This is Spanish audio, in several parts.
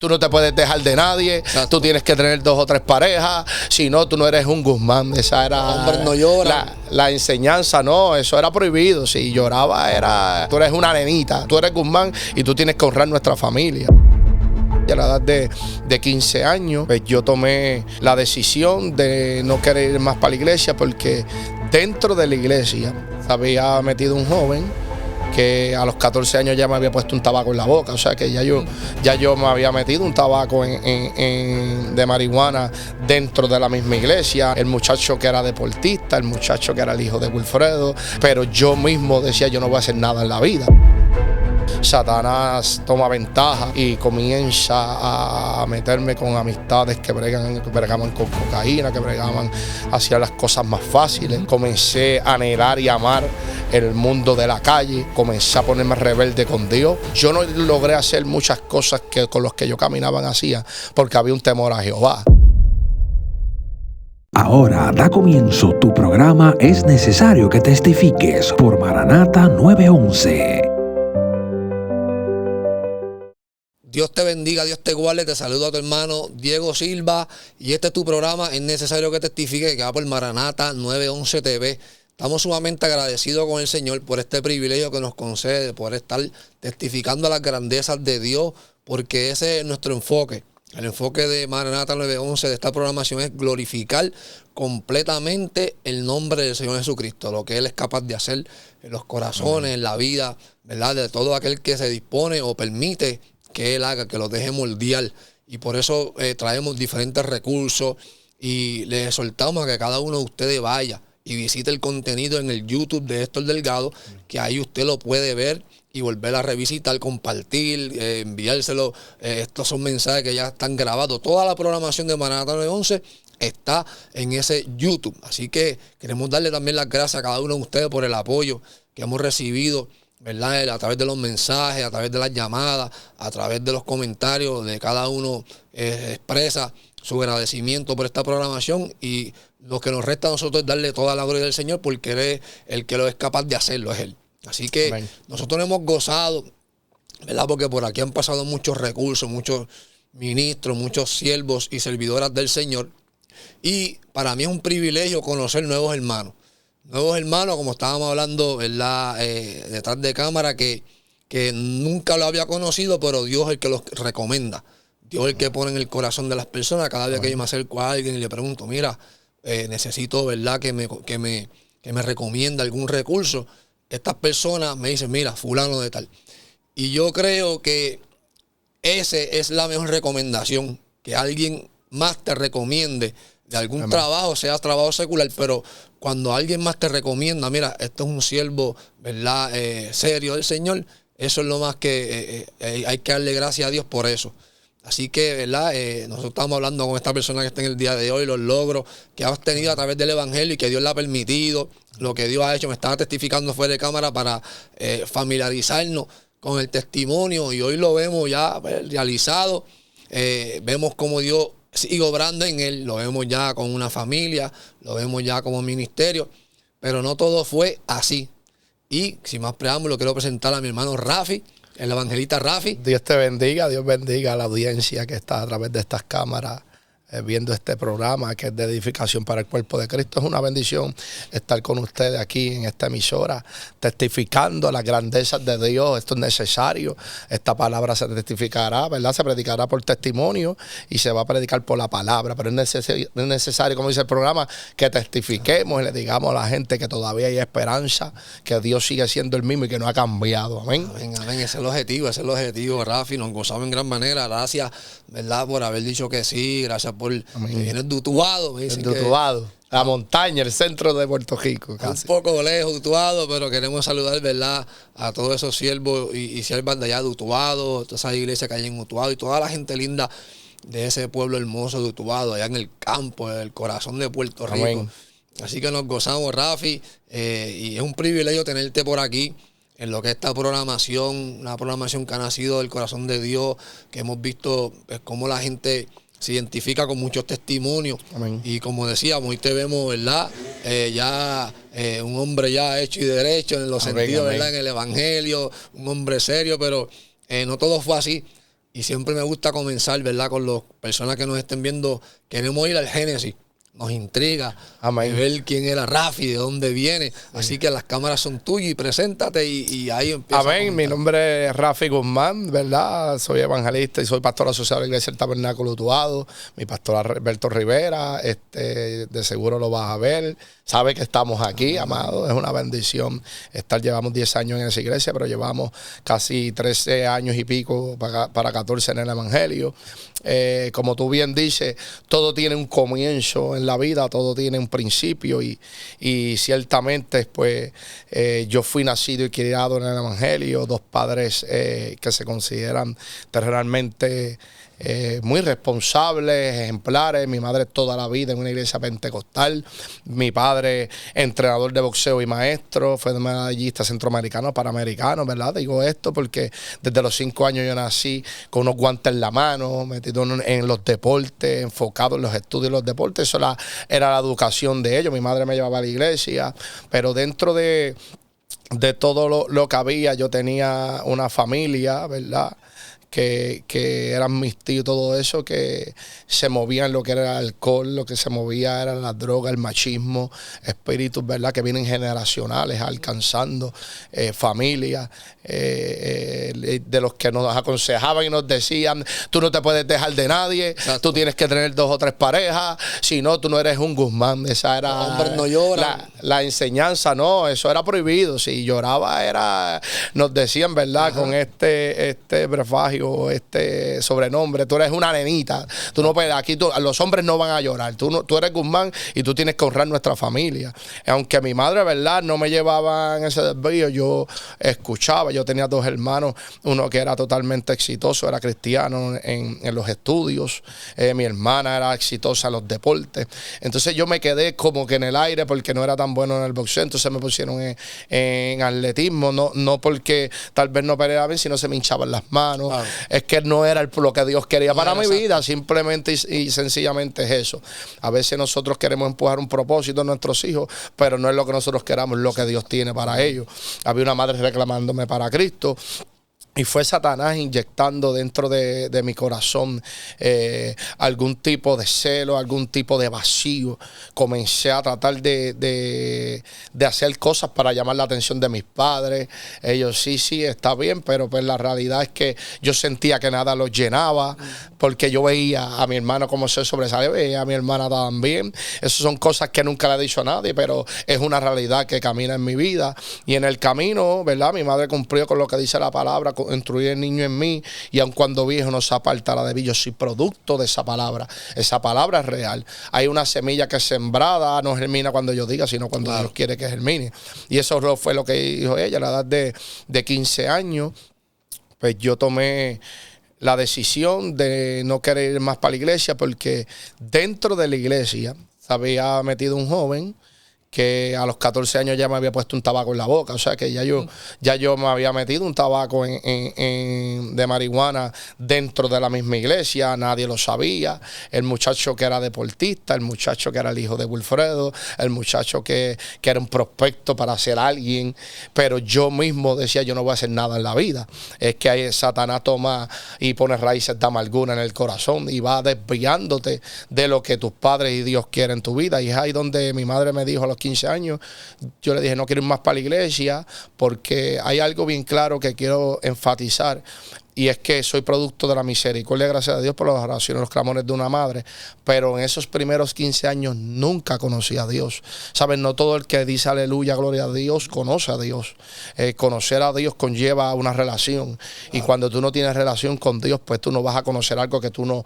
Tú no te puedes dejar de nadie. Exacto. Tú tienes que tener 2 o 3 parejas. Si no, tú no eres un Guzmán. Esa era Los hombres no lloran. la enseñanza. No, eso era prohibido. Si lloraba, tú eres una nenita. Tú eres Guzmán y tú tienes que honrar nuestra familia. A la edad de 15 años, pues yo tomé la decisión de no querer ir más para la iglesia, porque dentro de la iglesia había metido un joven que a los 14 años ya me había puesto un tabaco en la boca. O sea que ya yo me había metido un tabaco de marihuana dentro de la misma iglesia. El muchacho que era deportista, el muchacho que era el hijo de Wilfredo, pero yo mismo decía, yo no voy a hacer nada en la vida. Satanás toma ventaja y comienza a meterme con amistades que bregaban con cocaína, que bregaban hacia las cosas más fáciles. Comencé a anhelar y amar el mundo de la calle, comencé a ponerme rebelde con Dios. Yo no logré hacer muchas cosas con las que yo caminaba hacía, porque había un temor a Jehová. Ahora da comienzo tu programa Es Necesario que Testifiques por Maranata 911. Dios te bendiga, Dios te guarde, te saludo a tu hermano Diego Silva y este es tu programa Es Necesario que Testifique, que va por Maranata 911 TV. Estamos sumamente agradecidos con el Señor por este privilegio que nos concede, por estar testificando a las grandezas de Dios, porque ese es nuestro enfoque. El enfoque de Maranata 911 de esta programación es glorificar completamente el nombre del Señor Jesucristo, lo que Él es capaz de hacer en los corazones, en la vida, ¿verdad? De todo aquel que se dispone o permite que Él haga, que lo deje moldear. Y por eso traemos diferentes recursos y les exhortamos a que cada uno de ustedes vaya y visite el contenido en el YouTube de Héctor Delgado, que ahí usted lo puede ver y volver a revisitar, compartir, enviárselo. Estos son mensajes que ya están grabados. Toda la programación de Maranata 911 está en ese YouTube. Así que queremos darle también las gracias a cada uno de ustedes por el apoyo que hemos recibido, ¿verdad? A través de los mensajes, a través de las llamadas, a través de los comentarios de cada uno expresa su agradecimiento por esta programación, y lo que nos resta a nosotros es darle toda la gloria del Señor, porque Él es el que lo es capaz de hacerlo, es Él. Así que amén. Nosotros nos hemos gozado, ¿verdad? Porque por aquí han pasado muchos recursos, muchos ministros, muchos siervos y servidoras del Señor, y para mí es un privilegio conocer nuevos hermanos. Nuevos hermanos, como estábamos hablando, ¿verdad? Detrás de cámara, que nunca lo había conocido, pero Dios es el que los recomienda. Dios es el que pone en el corazón de las personas. Cada vez que yo me acerco a alguien y le pregunto, mira, necesito, ¿verdad?, que me recomienda algún recurso. Estas personas me dicen, mira, fulano de tal. Y yo creo que esa es la mejor recomendación, que alguien más te recomiende de algún trabajo, sea trabajo secular, pero cuando alguien más te recomienda, mira, esto es un siervo, ¿verdad?, serio del Señor, eso es lo más que hay que darle gracias a Dios por eso. Así que, ¿verdad? Nosotros estamos hablando con esta persona que está en el día de hoy, los logros que has tenido a través del Evangelio y que Dios le ha permitido, lo que Dios ha hecho. Me estaba testificando fuera de cámara para familiarizarnos con el testimonio, y hoy lo vemos ya realizado. Vemos cómo Dios sigue obrando en él, lo vemos ya con una familia, lo vemos ya como ministerio, pero no todo fue así. Y sin más preámbulo, quiero presentar a mi hermano Rafi, el evangelista Rafi. Dios te bendiga, Dios bendiga a la audiencia que está a través de estas cámaras viendo este programa, que es de edificación para el cuerpo de Cristo. Es una bendición estar con ustedes aquí en esta emisora, testificando las grandezas de Dios. Esto es necesario. Esta palabra se testificará, ¿verdad? Se predicará por testimonio y se va a predicar por la palabra. Pero es necesario, como dice el programa, que testifiquemos y le digamos a la gente que todavía hay esperanza, que Dios sigue siendo el mismo y que no ha cambiado. Amén. Amén, amén. Ese es el objetivo, Rafi. Nos gozamos en gran manera. Gracias, ¿verdad?, por haber dicho que sí. Gracias por que vienes de Utuado. Me dicen de Utuado, la montaña, el centro de Puerto Rico. Casi. Un poco lejos, Utuado, pero queremos saludar, ¿verdad?, a todos esos siervos y siervas de allá de Utuado, toda esa iglesia que hay en Utuado y toda la gente linda de ese pueblo hermoso de Utuado, allá en el campo, en el corazón de Puerto Rico. Amén. Así que nos gozamos, Rafi, y es un privilegio tenerte por aquí en lo que es esta programación, una programación que ha nacido del corazón de Dios, que hemos visto pues, cómo la gente se identifica con muchos testimonios. Amén. Y como decíamos, hoy te vemos, ¿verdad?, un hombre ya hecho y derecho en los sentidos, amén, ¿verdad?, en el Evangelio, un hombre serio, pero no todo fue así. Y siempre me gusta comenzar, ¿verdad? Con las personas que nos estén viendo. Queremos ir al Génesis. Nos intriga ver quién era Rafi, de dónde viene. Así que las cámaras son tuyas y preséntate y ahí empieza. Amén. Mi nombre es Rafi Guzmán, ¿verdad? Soy evangelista y soy pastor asociado a la Iglesia del Tabernáculo Utuado. Mi pastor Alberto Rivera, de seguro lo vas a ver. Sabe que estamos aquí, amado. Es una bendición llevamos 10 años en esa iglesia, pero llevamos casi 13 años y pico para 14 en el Evangelio. Como tú bien dices, todo tiene un comienzo en la vida, todo tiene un principio y ciertamente pues yo fui nacido y criado en el Evangelio, dos padres que se consideran terrenalmente muy responsables, ejemplares. Mi madre toda la vida en una iglesia pentecostal. Mi padre, entrenador de boxeo y maestro, fue medallista centroamericano, panamericano, ¿verdad? Digo esto porque desde los 5 años yo nací con unos guantes en la mano, metido en los deportes, enfocado en los estudios y los deportes. Eso era la educación de ellos. Mi madre me llevaba a la iglesia, pero dentro de todo lo que había, yo tenía una familia, ¿verdad? Que eran mis tíos, todo eso, que se movían en lo que era el alcohol, lo que se movía era la droga, el machismo, espíritus, ¿verdad? Que vienen generacionales, alcanzando familias, de los que nos aconsejaban y nos decían, tú no te puedes dejar de nadie, exacto, tú tienes que tener 2 o 3 parejas, si no, tú no eres un Guzmán. Esa era los hombres no lloran. La enseñanza, no, eso era prohibido. Si lloraba nos decían, ¿verdad? Ajá. Con este prefagio, sobrenombre, tú eres una nenita, tú no puedes, aquí los hombres no van a llorar, tú eres Guzmán y tú tienes que honrar nuestra familia. Aunque mi madre, ¿verdad?, no me llevaba en ese desvío, yo escuchaba. Yo tenía 2 hermanos, uno que era totalmente exitoso, era cristiano en los estudios, mi hermana era exitosa en los deportes. Entonces yo me quedé como que en el aire porque no era tan bueno en el boxeo. Entonces me pusieron en atletismo, no porque tal vez no peleaba bien, sino se me hinchaban las manos. Claro. Es que no era lo que Dios quería para mi vida, simplemente y sencillamente es eso. A veces nosotros queremos empujar un propósito a nuestros hijos, pero no es lo que nosotros queramos, lo que Dios tiene para ellos. Había una madre reclamándome para Cristo. Y fue Satanás inyectando dentro de mi corazón algún tipo de celo, algún tipo de vacío. Comencé a tratar de hacer cosas para llamar la atención de mis padres. Ellos sí, está bien, pero pues la realidad es que yo sentía que nada los llenaba, porque yo veía a mi hermano como se sobresale, veía a mi hermana también. Esas son cosas que nunca le he dicho a nadie, pero es una realidad que camina en mi vida. Y en el camino, ¿verdad? Mi madre cumplió con lo que dice la palabra, instruir el niño en mí, y aun cuando viejo no se apartará de mí. Yo soy producto de esa palabra. Esa palabra es real. Hay una semilla que es sembrada, no germina cuando yo diga, sino cuando Dios quiere que germine. Y eso fue lo que dijo ella a la edad de 15 años. Pues yo tomé la decisión de no querer ir más para la iglesia, porque dentro de la iglesia se había metido un joven que a los 14 años ya me había puesto un tabaco en la boca. O sea que ya yo me había metido un tabaco de marihuana dentro de la misma iglesia. Nadie lo sabía. El muchacho que era deportista, el muchacho que era el hijo de Wilfredo, el muchacho que era un prospecto para ser alguien. Pero yo mismo decía, yo no voy a hacer nada en la vida. Es que ahí Satanás toma y pone raíces de amargura en el corazón y va desviándote de lo que tus padres y Dios quieren en tu vida. Y es ahí donde mi madre me dijo a los 15 años, yo le dije, no quiero ir más para la iglesia, porque hay algo bien claro que quiero enfatizar. Y es que soy producto de la misericordia, gracias a Dios, por las oraciones, los clamores de una madre. Pero en esos primeros 15 años nunca conocí a Dios. ¿Saben? No todo el que dice aleluya, gloria a Dios, conoce a Dios. Conocer a Dios conlleva una relación. Y cuando tú no tienes relación con Dios, pues tú no vas a conocer algo que tú no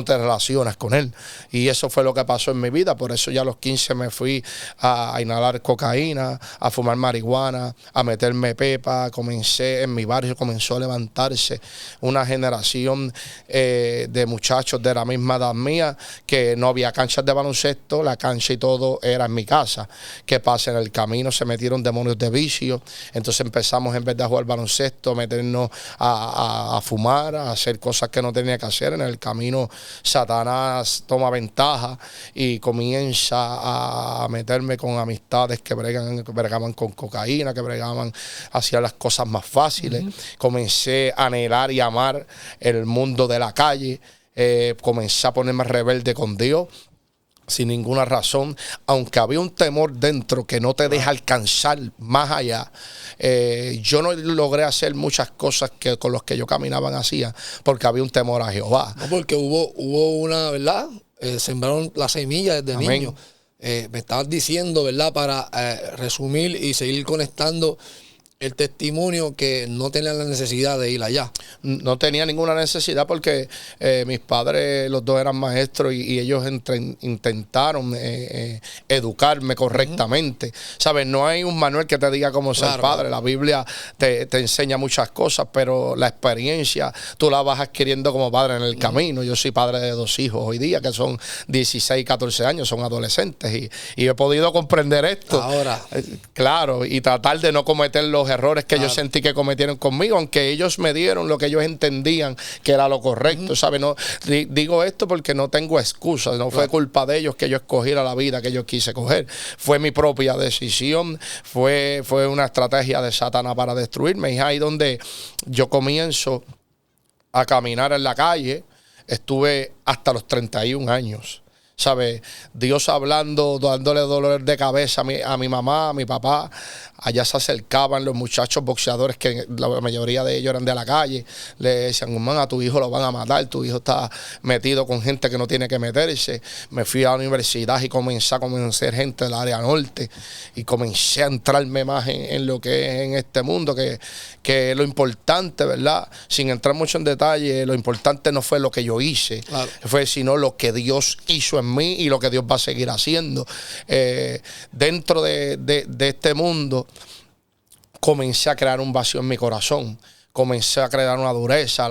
te relacionas con Él. Y eso fue lo que pasó en mi vida. Por eso ya a los 15 me fui a inhalar cocaína, a fumar marihuana, a meterme pepa. En mi barrio comenzó a levantarse una generación de muchachos de la misma edad mía, que no había canchas de baloncesto, la cancha y todo era en mi casa. ¿Qué pasa? En el camino se metieron demonios de vicio, entonces empezamos, en vez de jugar baloncesto, a meternos a fumar, a hacer cosas que no tenía que hacer. En el camino Satanás toma ventaja y comienza a meterme con amistades que bregaban con cocaína, que bregaban hacia las cosas más fáciles. Comencé a anhelar odiar y amar el mundo de la calle. Comencé a ponerme rebelde con Dios sin ninguna razón, aunque había un temor dentro que no te deja alcanzar más allá. Yo no logré hacer muchas cosas que con los que yo caminaba hacía, porque había un temor a Jehová. No, porque hubo una, ¿verdad? Sembraron la semilla desde Amén. niño. Me estabas diciendo, ¿verdad? Para resumir y seguir conectando el testimonio, que no tenía la necesidad de ir allá. No tenía ninguna necesidad porque mis padres, los dos eran maestros y ellos intentaron educarme correctamente. ¿Sabes? No hay un manual que te diga cómo ser padre. La Biblia te enseña muchas cosas, pero la experiencia tú la vas adquiriendo como padre en el camino. Yo soy padre de 2 hijos hoy día que son 16 y 14 años, son adolescentes y he podido comprender esto. Ahora. Claro, y tratar de no cometer los errores que yo sentí que cometieron conmigo, aunque ellos me dieron lo que ellos entendían que era lo correcto, ¿sabes? No, digo esto porque no tengo excusas, no fue culpa de ellos que yo escogiera la vida que yo quise coger, fue mi propia decisión, fue una estrategia de Satanás para destruirme, y es ahí donde yo comienzo a caminar en la calle. Estuve hasta los 31 años. ¿Sabes? Dios hablando, dándole dolor de cabeza a mi mamá, a mi papá. Allá se acercaban los muchachos boxeadores, que la mayoría de ellos eran de la calle. Le decían, hermano, a tu hijo lo van a matar, tu hijo está metido con gente que no tiene que meterse. Me fui a la universidad y comencé a conocer gente del área norte y comencé a entrarme más en lo que es en este mundo, que lo importante, ¿verdad? Sin entrar mucho en detalle, lo importante no fue lo que yo hice, fue sino lo que Dios hizo en mí y lo que Dios va a seguir haciendo. Dentro de este mundo comencé a crear un vacío en mi corazón. Comencé a crear una dureza.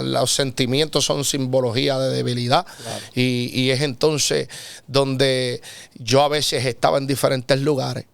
Los sentimientos son simbología de debilidad. Claro. Y es entonces donde yo a veces estaba en diferentes lugares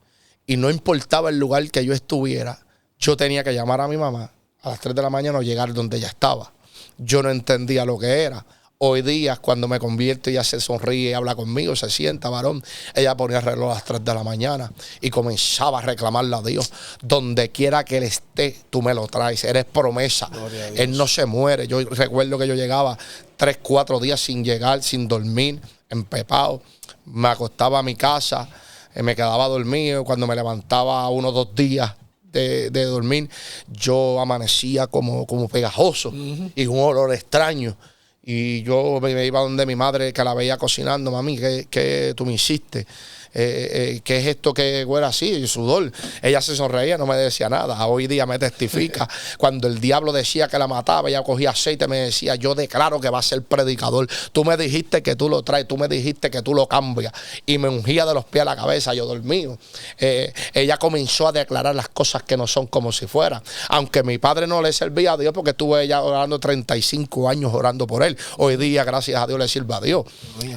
y no importaba el lugar que yo estuviera, yo tenía que llamar a mi mamá a las 3 de la mañana o llegar donde ella estaba. Yo no entendía lo que era. Hoy día, cuando me convierto, ella se sonríe y habla conmigo, se sienta, varón. Ella ponía el reloj a las 3 de la mañana y comenzaba a reclamarle a Dios. Donde quiera que Él esté, tú me lo traes. Eres promesa. Él no se muere. Yo recuerdo que yo llegaba 3, 4 días sin llegar, sin dormir, empepado. Me acostaba a mi casa, me quedaba dormido. Cuando me levantaba 1 o 2 días de dormir, yo amanecía como pegajoso y un olor extraño. Y yo me iba donde mi madre, que la veía cocinando. Mami, ¿qué tú me hiciste? ¿Qué es esto que huele así? Y sudor. Ella se sonreía, no me decía nada. Hoy día me testifica. Cuando el diablo decía que la mataba, ella cogía aceite y me decía, yo declaro que va a ser predicador. Tú me dijiste que tú lo traes, tú me dijiste que tú lo cambias. Y me ungía de los pies a la cabeza, yo dormido. Ella comenzó a declarar las cosas que no son como si fueran. Aunque mi padre no le servía a Dios, porque estuve ella orando 35 años orando por él. Hoy día, gracias a Dios, le sirve a Dios.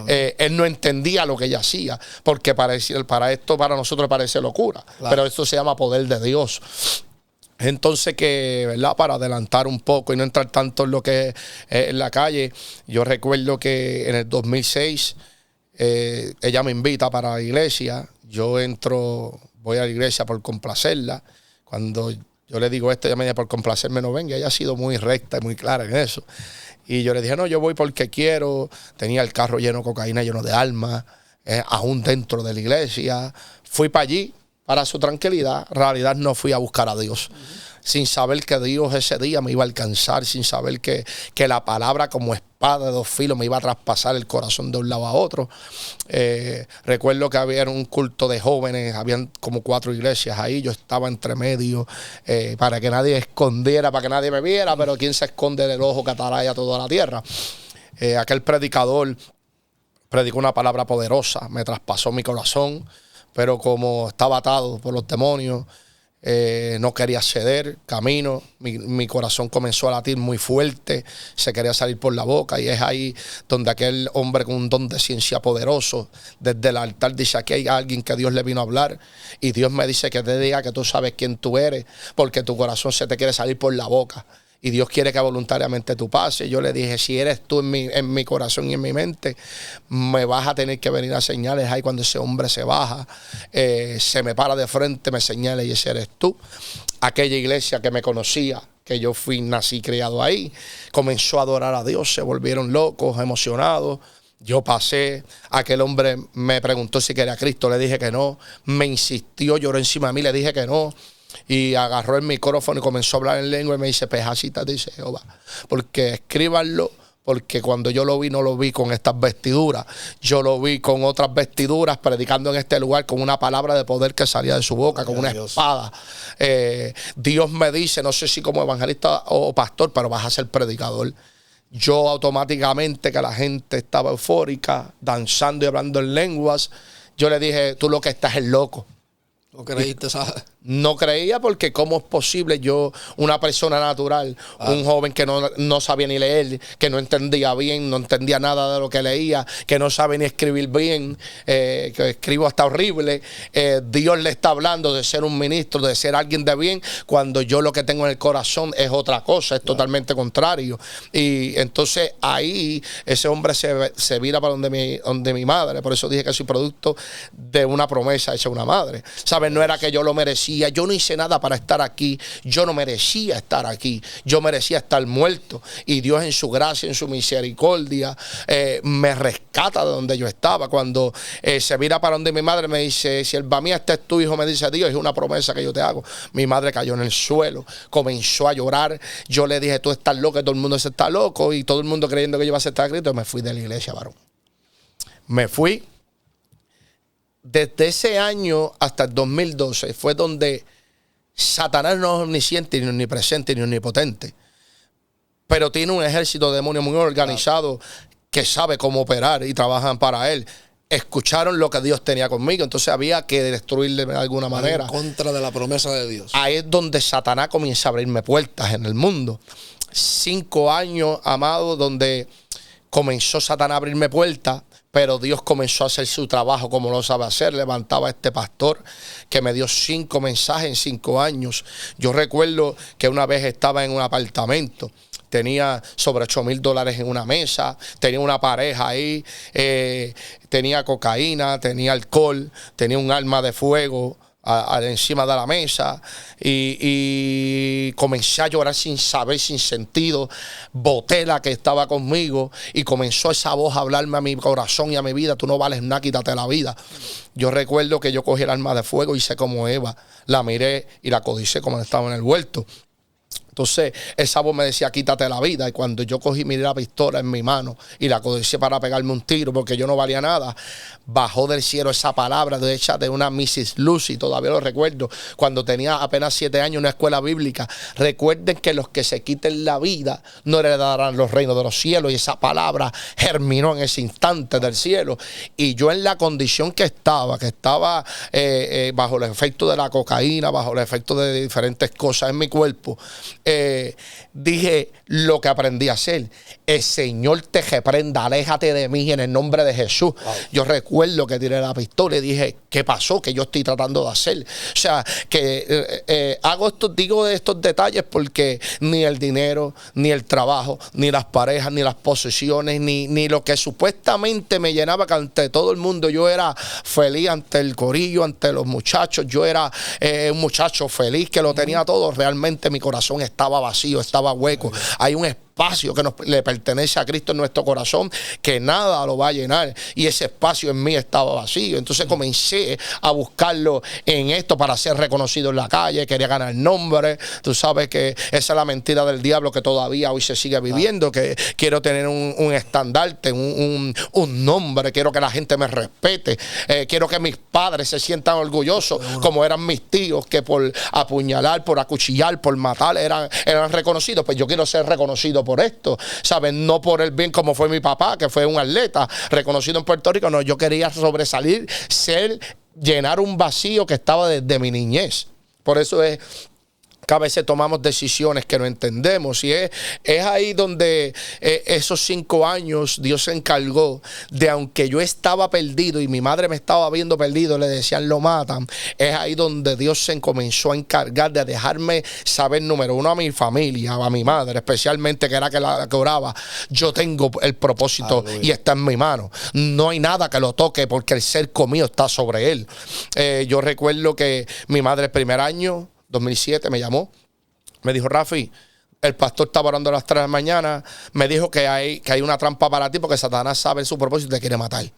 Él no entendía lo que ella hacía, porque para nosotros parece locura, claro. Pero esto se llama poder de Dios. Entonces ¿verdad? Para adelantar un poco y no entrar tanto en lo que es en la calle, yo recuerdo que en el 2006 ella me invita para la iglesia. Yo voy a la iglesia por complacerla. Cuando yo le digo esto, ella me dice, por complacerme no venga. Ella ha sido muy recta y muy clara en eso. Y yo le dije, no, yo voy porque quiero. Tenía el carro lleno de cocaína, lleno de armas. Aún dentro de la iglesia, fui para allí para su tranquilidad. En realidad no fui a buscar a Dios, sin saber que Dios ese día me iba a alcanzar, sin saber que la palabra como espada de 2 filos me iba a traspasar el corazón de un lado a otro. Recuerdo que había un culto de jóvenes, habían como 4 iglesias ahí, yo estaba entre medio, para que nadie escondiera, para que nadie me viera, pero ¿quién se esconde del ojo que ataraya toda la tierra? Aquel predicador predicó una palabra poderosa, me traspasó mi corazón, pero como estaba atado por los demonios, no quería ceder, camino, mi corazón comenzó a latir muy fuerte, se quería salir por la boca, y es ahí donde aquel hombre con un don de ciencia poderoso, desde el altar dice, aquí hay alguien que Dios le vino a hablar, y Dios me dice que te diga que tú sabes quién tú eres, porque tu corazón se te quiere salir por la boca. Y Dios quiere que voluntariamente tú pases. Yo le dije, si eres tú en mi corazón y en mi mente, me vas a tener que venir a señales. Ahí cuando ese hombre se baja, se me para de frente, me señala y ese eres tú. Aquella iglesia que me conocía, que yo nací criado ahí. Comenzó a adorar a Dios, se volvieron locos, emocionados. Yo pasé, aquel hombre me preguntó si quería a Cristo, le dije que no. Me insistió, lloró encima de mí, le dije que no. Y agarró el micrófono y comenzó a hablar en lengua y me dice, pejacita, dice Jehová, porque escríbanlo. Porque cuando yo lo vi, no lo vi con estas vestiduras. Yo lo vi con otras vestiduras, predicando en este lugar con una palabra de poder que salía de su boca, con una espada. Dios me dice, no sé si como evangelista o pastor, pero vas a ser predicador. Yo automáticamente, que la gente estaba eufórica, danzando y hablando en lenguas, yo le dije, tú lo que estás es loco. ¿No creíste, sabes? No creía porque cómo es posible yo, una persona natural, un joven que no sabía ni leer, que no entendía bien, no entendía nada de lo que leía, que no sabe ni escribir bien, que escribo hasta horrible, Dios le está hablando de ser un ministro, de ser alguien de bien, cuando yo lo que tengo en el corazón es otra cosa, es totalmente contrario. Y entonces ahí ese hombre se vira para donde mi madre, por eso dije que soy producto de una promesa hecha una madre. ¿Sabes? No era que yo lo merecía. Yo no hice nada para estar aquí. Yo no merecía estar aquí. Yo merecía estar muerto. Y Dios en su gracia, en su misericordia, me rescata de donde yo estaba. Cuando se mira para donde mi madre me dice, si el Bamía este es tu hijo, me dice Dios, es una promesa que yo te hago. Mi madre cayó en el suelo, comenzó a llorar. Yo le dije, tú estás loco, todo el mundo se está loco. Y todo el mundo creyendo que yo iba a aceptar a Cristo. Me fui de la iglesia, varón. Me fui. Desde ese año hasta el 2012 fue donde Satanás no es omnisciente, ni omnipresente, ni omnipotente. Pero tiene un ejército de demonios muy organizado que sabe cómo operar y trabajan para él. Escucharon lo que Dios tenía conmigo, entonces había que destruirle de alguna manera. En contra de la promesa de Dios. Ahí es donde Satanás comienza a abrirme puertas en el mundo. 5 años, amado, donde comenzó Satanás a abrirme puertas. Pero Dios comenzó a hacer su trabajo como lo sabe hacer. Levantaba a este pastor que me dio 5 mensajes en 5 años. Yo recuerdo que una vez estaba en un apartamento. Tenía sobre $8,000 en una mesa. Tenía una pareja ahí. Tenía cocaína, tenía alcohol, tenía un arma de fuego encima de la mesa y comencé a llorar sin saber, sin sentido. Boté la que estaba conmigo y comenzó esa voz a hablarme a mi corazón y a mi vida: tú no vales nada, quítate la vida. Yo recuerdo que yo cogí el arma de fuego y hice como Eva, la miré y la codicé como estaba en el huerto. Entonces esa voz me decía, quítate la vida. Y cuando yo cogí, miré la pistola en mi mano y la codicé para pegarme un tiro porque yo no valía nada, bajó del cielo esa palabra hecha de una Mrs. Lucy. Todavía lo recuerdo, cuando tenía apenas 7 años en una escuela bíblica: recuerden que los que se quiten la vida no heredarán los reinos de los cielos. Y esa palabra germinó en ese instante del cielo. Y yo, en la condición que estaba bajo el efecto de la cocaína, bajo el efecto de diferentes cosas en mi cuerpo, dije lo que aprendí a hacer: el Señor te reprenda, aléjate de mí en el nombre de Jesús. Wow. Yo recuerdo que tiré la pistola y dije, ¿qué pasó? ¿Qué yo estoy tratando de hacer? O sea, que digo estos detalles porque ni el dinero, ni el trabajo, ni las parejas, ni las posesiones, ni lo que supuestamente me llenaba, que ante todo el mundo yo era feliz, ante el corillo, ante los muchachos. Yo era un muchacho feliz que lo tenía todo. Realmente mi corazón estaba vacío, estaba hueco. Hay un espacio que le pertenece a Cristo en nuestro corazón, que nada lo va a llenar, y ese espacio en mí estaba vacío. Entonces comencé a buscarlo en esto para ser reconocido en la calle. Quería ganar nombre. Tú sabes que esa es la mentira del diablo que todavía hoy se sigue viviendo, que quiero tener un estandarte, un nombre. Quiero que la gente me respete. Quiero que mis padres se sientan orgullosos como eran mis tíos, que por apuñalar, por acuchillar, por matar eran reconocidos. Pues yo quiero ser reconocido por esto, ¿saben? No por el bien como fue mi papá, que fue un atleta reconocido en Puerto Rico. No, yo quería sobresalir, llenar un vacío que estaba desde mi niñez. Por eso es que a veces tomamos decisiones que no entendemos, y es ahí donde esos 5 años Dios se encargó de, aunque yo estaba perdido y mi madre me estaba viendo perdido, le decían lo matan, es ahí donde Dios se comenzó a encargar de dejarme saber, número uno, a mi familia, a mi madre especialmente, que era la que oraba: yo tengo el propósito. Aleluya. Y está en mi mano, no hay nada que lo toque porque el cerco mío está sobre él. Yo recuerdo que mi madre, el primer año 2007, me llamó, me dijo: Rafi, El pastor estaba orando a las 3 de la mañana. Me dijo que hay una trampa para ti porque Satanás sabe su propósito y te quiere matar.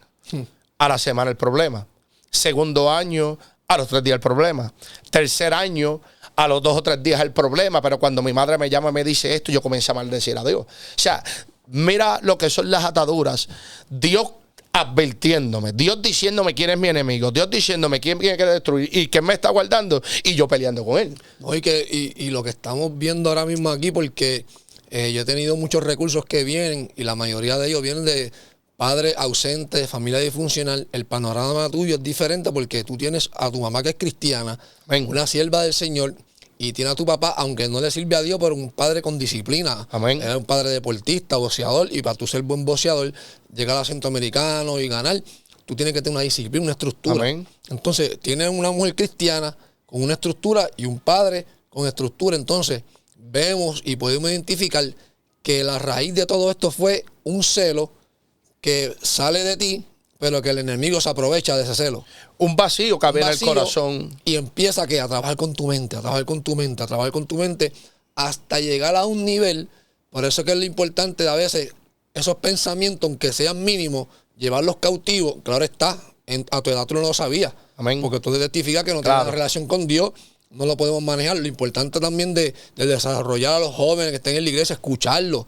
A la semana el problema. Segundo año, a los 3 días el problema. Tercer año, a los 2 o 3 días el problema. Pero cuando mi madre me llama y me dice esto, yo comencé a maldecir a Dios. O sea, mira lo que son las ataduras. Dios advirtiéndome, Dios diciéndome quién es mi enemigo, Dios diciéndome quién me quiere destruir y quién me está guardando, y yo peleando con él. No, y lo que estamos viendo ahora mismo aquí, porque yo he tenido muchos recursos que vienen y la mayoría de ellos vienen de padres ausentes, de familia disfuncional. El panorama tuyo es diferente porque tú tienes a tu mamá que es cristiana, una sierva del Señor, y tiene a tu papá, aunque no le sirve a Dios, pero un padre con disciplina. Amén. Era un padre deportista, boxeador, y para tú ser buen boxeador, llegar al centroamericano y ganar, tú tienes que tener una disciplina, una estructura. Amén. Entonces, tienes una mujer cristiana con una estructura y un padre con estructura. Entonces, vemos y podemos identificar que la raíz de todo esto fue un celo que sale de ti, pero que el enemigo se aprovecha de ese celo. Un vacío que había en el corazón. Y empieza a trabajar con tu mente, a trabajar con tu mente, a trabajar con tu mente, hasta llegar a un nivel. Por eso es que es lo importante de a veces esos pensamientos, aunque sean mínimos, llevarlos cautivos. Claro está, a tu edad tú no lo sabías. Amén. Porque tú testificas que no tienes una relación con Dios, no lo podemos manejar. Lo importante también de desarrollar a los jóvenes que estén en la iglesia, escucharlos.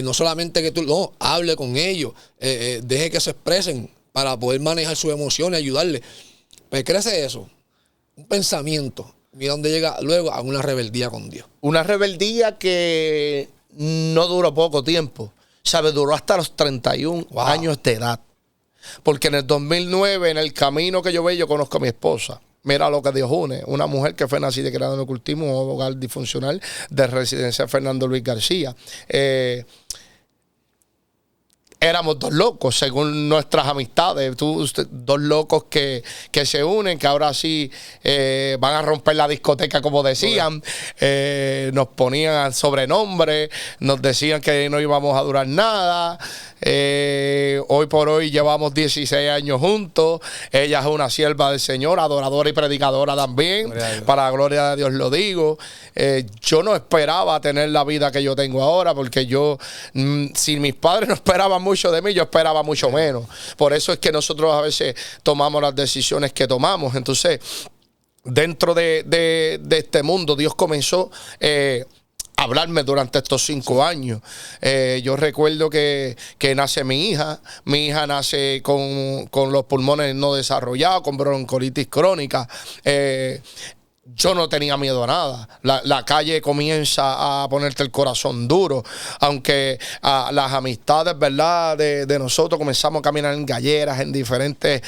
No solamente que tú hable con ellos, deje que se expresen para poder manejar sus emociones, ayudarles. Pues crece eso, un pensamiento. Mira dónde llega luego a una rebeldía con Dios. Una rebeldía que no duró poco tiempo. ¿Sabes? Duró hasta los 31 años de edad. Porque en el 2009, en el camino que yo veo, yo conozco a mi esposa. Mira lo que Dios une. Una mujer que fue nacida y criada en el ocultismo, un hogar disfuncional de residencia Fernando Luis García. Éramos dos locos, según nuestras amistades. Dos locos que se unen, que ahora sí van a romper la discoteca, como decían. Nos ponían sobrenombre, nos decían que no íbamos a durar nada. Hoy por hoy llevamos 16 años juntos. Ella es una sierva del Señor, adoradora y predicadora también. Para la gloria de Dios lo digo. Yo no esperaba tener la vida que yo tengo ahora, porque si mis padres no esperaban mucho de mí, yo esperaba mucho menos. Por eso es que nosotros a veces tomamos las decisiones que tomamos. Entonces, dentro de este mundo, Dios comenzó hablarme durante estos 5 años. Yo recuerdo que nace mi hija. Mi hija nace con los pulmones no desarrollados, con bronquiolitis crónica. Yo no tenía miedo a nada. La calle comienza a ponerte el corazón duro. Aunque las amistades, ¿verdad?, de nosotros comenzamos a caminar en galleras, en diferentes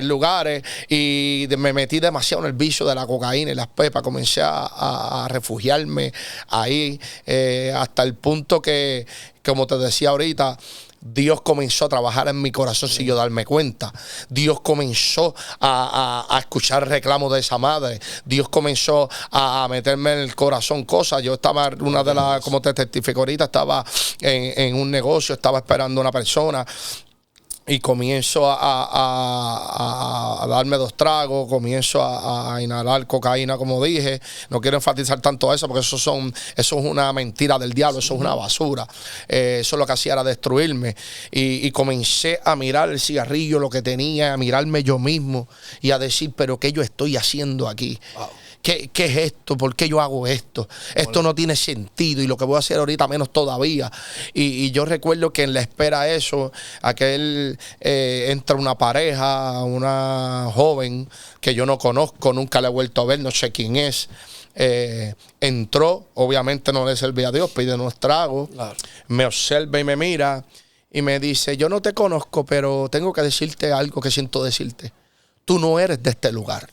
lugares. Y me metí demasiado en el vicio de la cocaína y las pepas. Comencé a refugiarme ahí hasta el punto que, como te decía ahorita, Dios comenzó a trabajar en mi corazón sin yo darme cuenta. Dios comenzó a escuchar reclamos de esa madre. Dios comenzó a meterme en el corazón cosas. Yo estaba, como te testifico ahorita, estaba en un negocio, estaba esperando a una persona. Y comienzo a darme 2 tragos, comienzo a inhalar cocaína, como dije. No quiero enfatizar tanto eso, porque eso es una mentira del diablo, eso es una basura. Eso lo que hacía era destruirme. Y comencé a mirar el cigarrillo, lo que tenía, a mirarme yo mismo y a decir, pero ¿qué yo estoy haciendo aquí? Wow. ¿Qué es esto? ¿Por qué yo hago esto? Esto no tiene sentido, y lo que voy a hacer ahorita menos todavía. Y yo recuerdo que en la espera de eso, entra una pareja, una joven que yo no conozco, nunca la he vuelto a ver, no sé quién es. Entró, obviamente no le servía a Dios, pide unos tragos, claro. Me observa y me mira y me dice, yo no te conozco, pero tengo que decirte algo que siento decirte. Tú no eres de este lugar.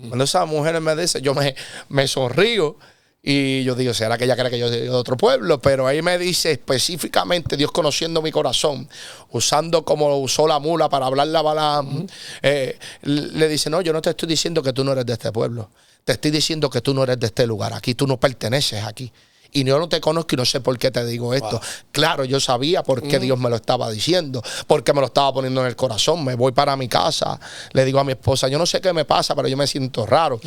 Cuando esa mujer me dice, yo me sonrío y yo digo, ¿será que ella cree que yo soy de otro pueblo? Pero ahí me dice específicamente, Dios conociendo mi corazón, usando como lo usó la mula para hablarle a Balaam, le dice, no, yo no te estoy diciendo que tú no eres de este pueblo. Te estoy diciendo que tú no eres de este lugar. Aquí tú no perteneces aquí. y yo no te conozco y no sé por qué te digo esto. Wow. Claro, yo sabía por qué Dios me lo estaba diciendo, porque me lo estaba poniendo en el corazón. Me voy para mi casa, le digo a mi esposa, yo no sé qué me pasa, pero yo me siento raro.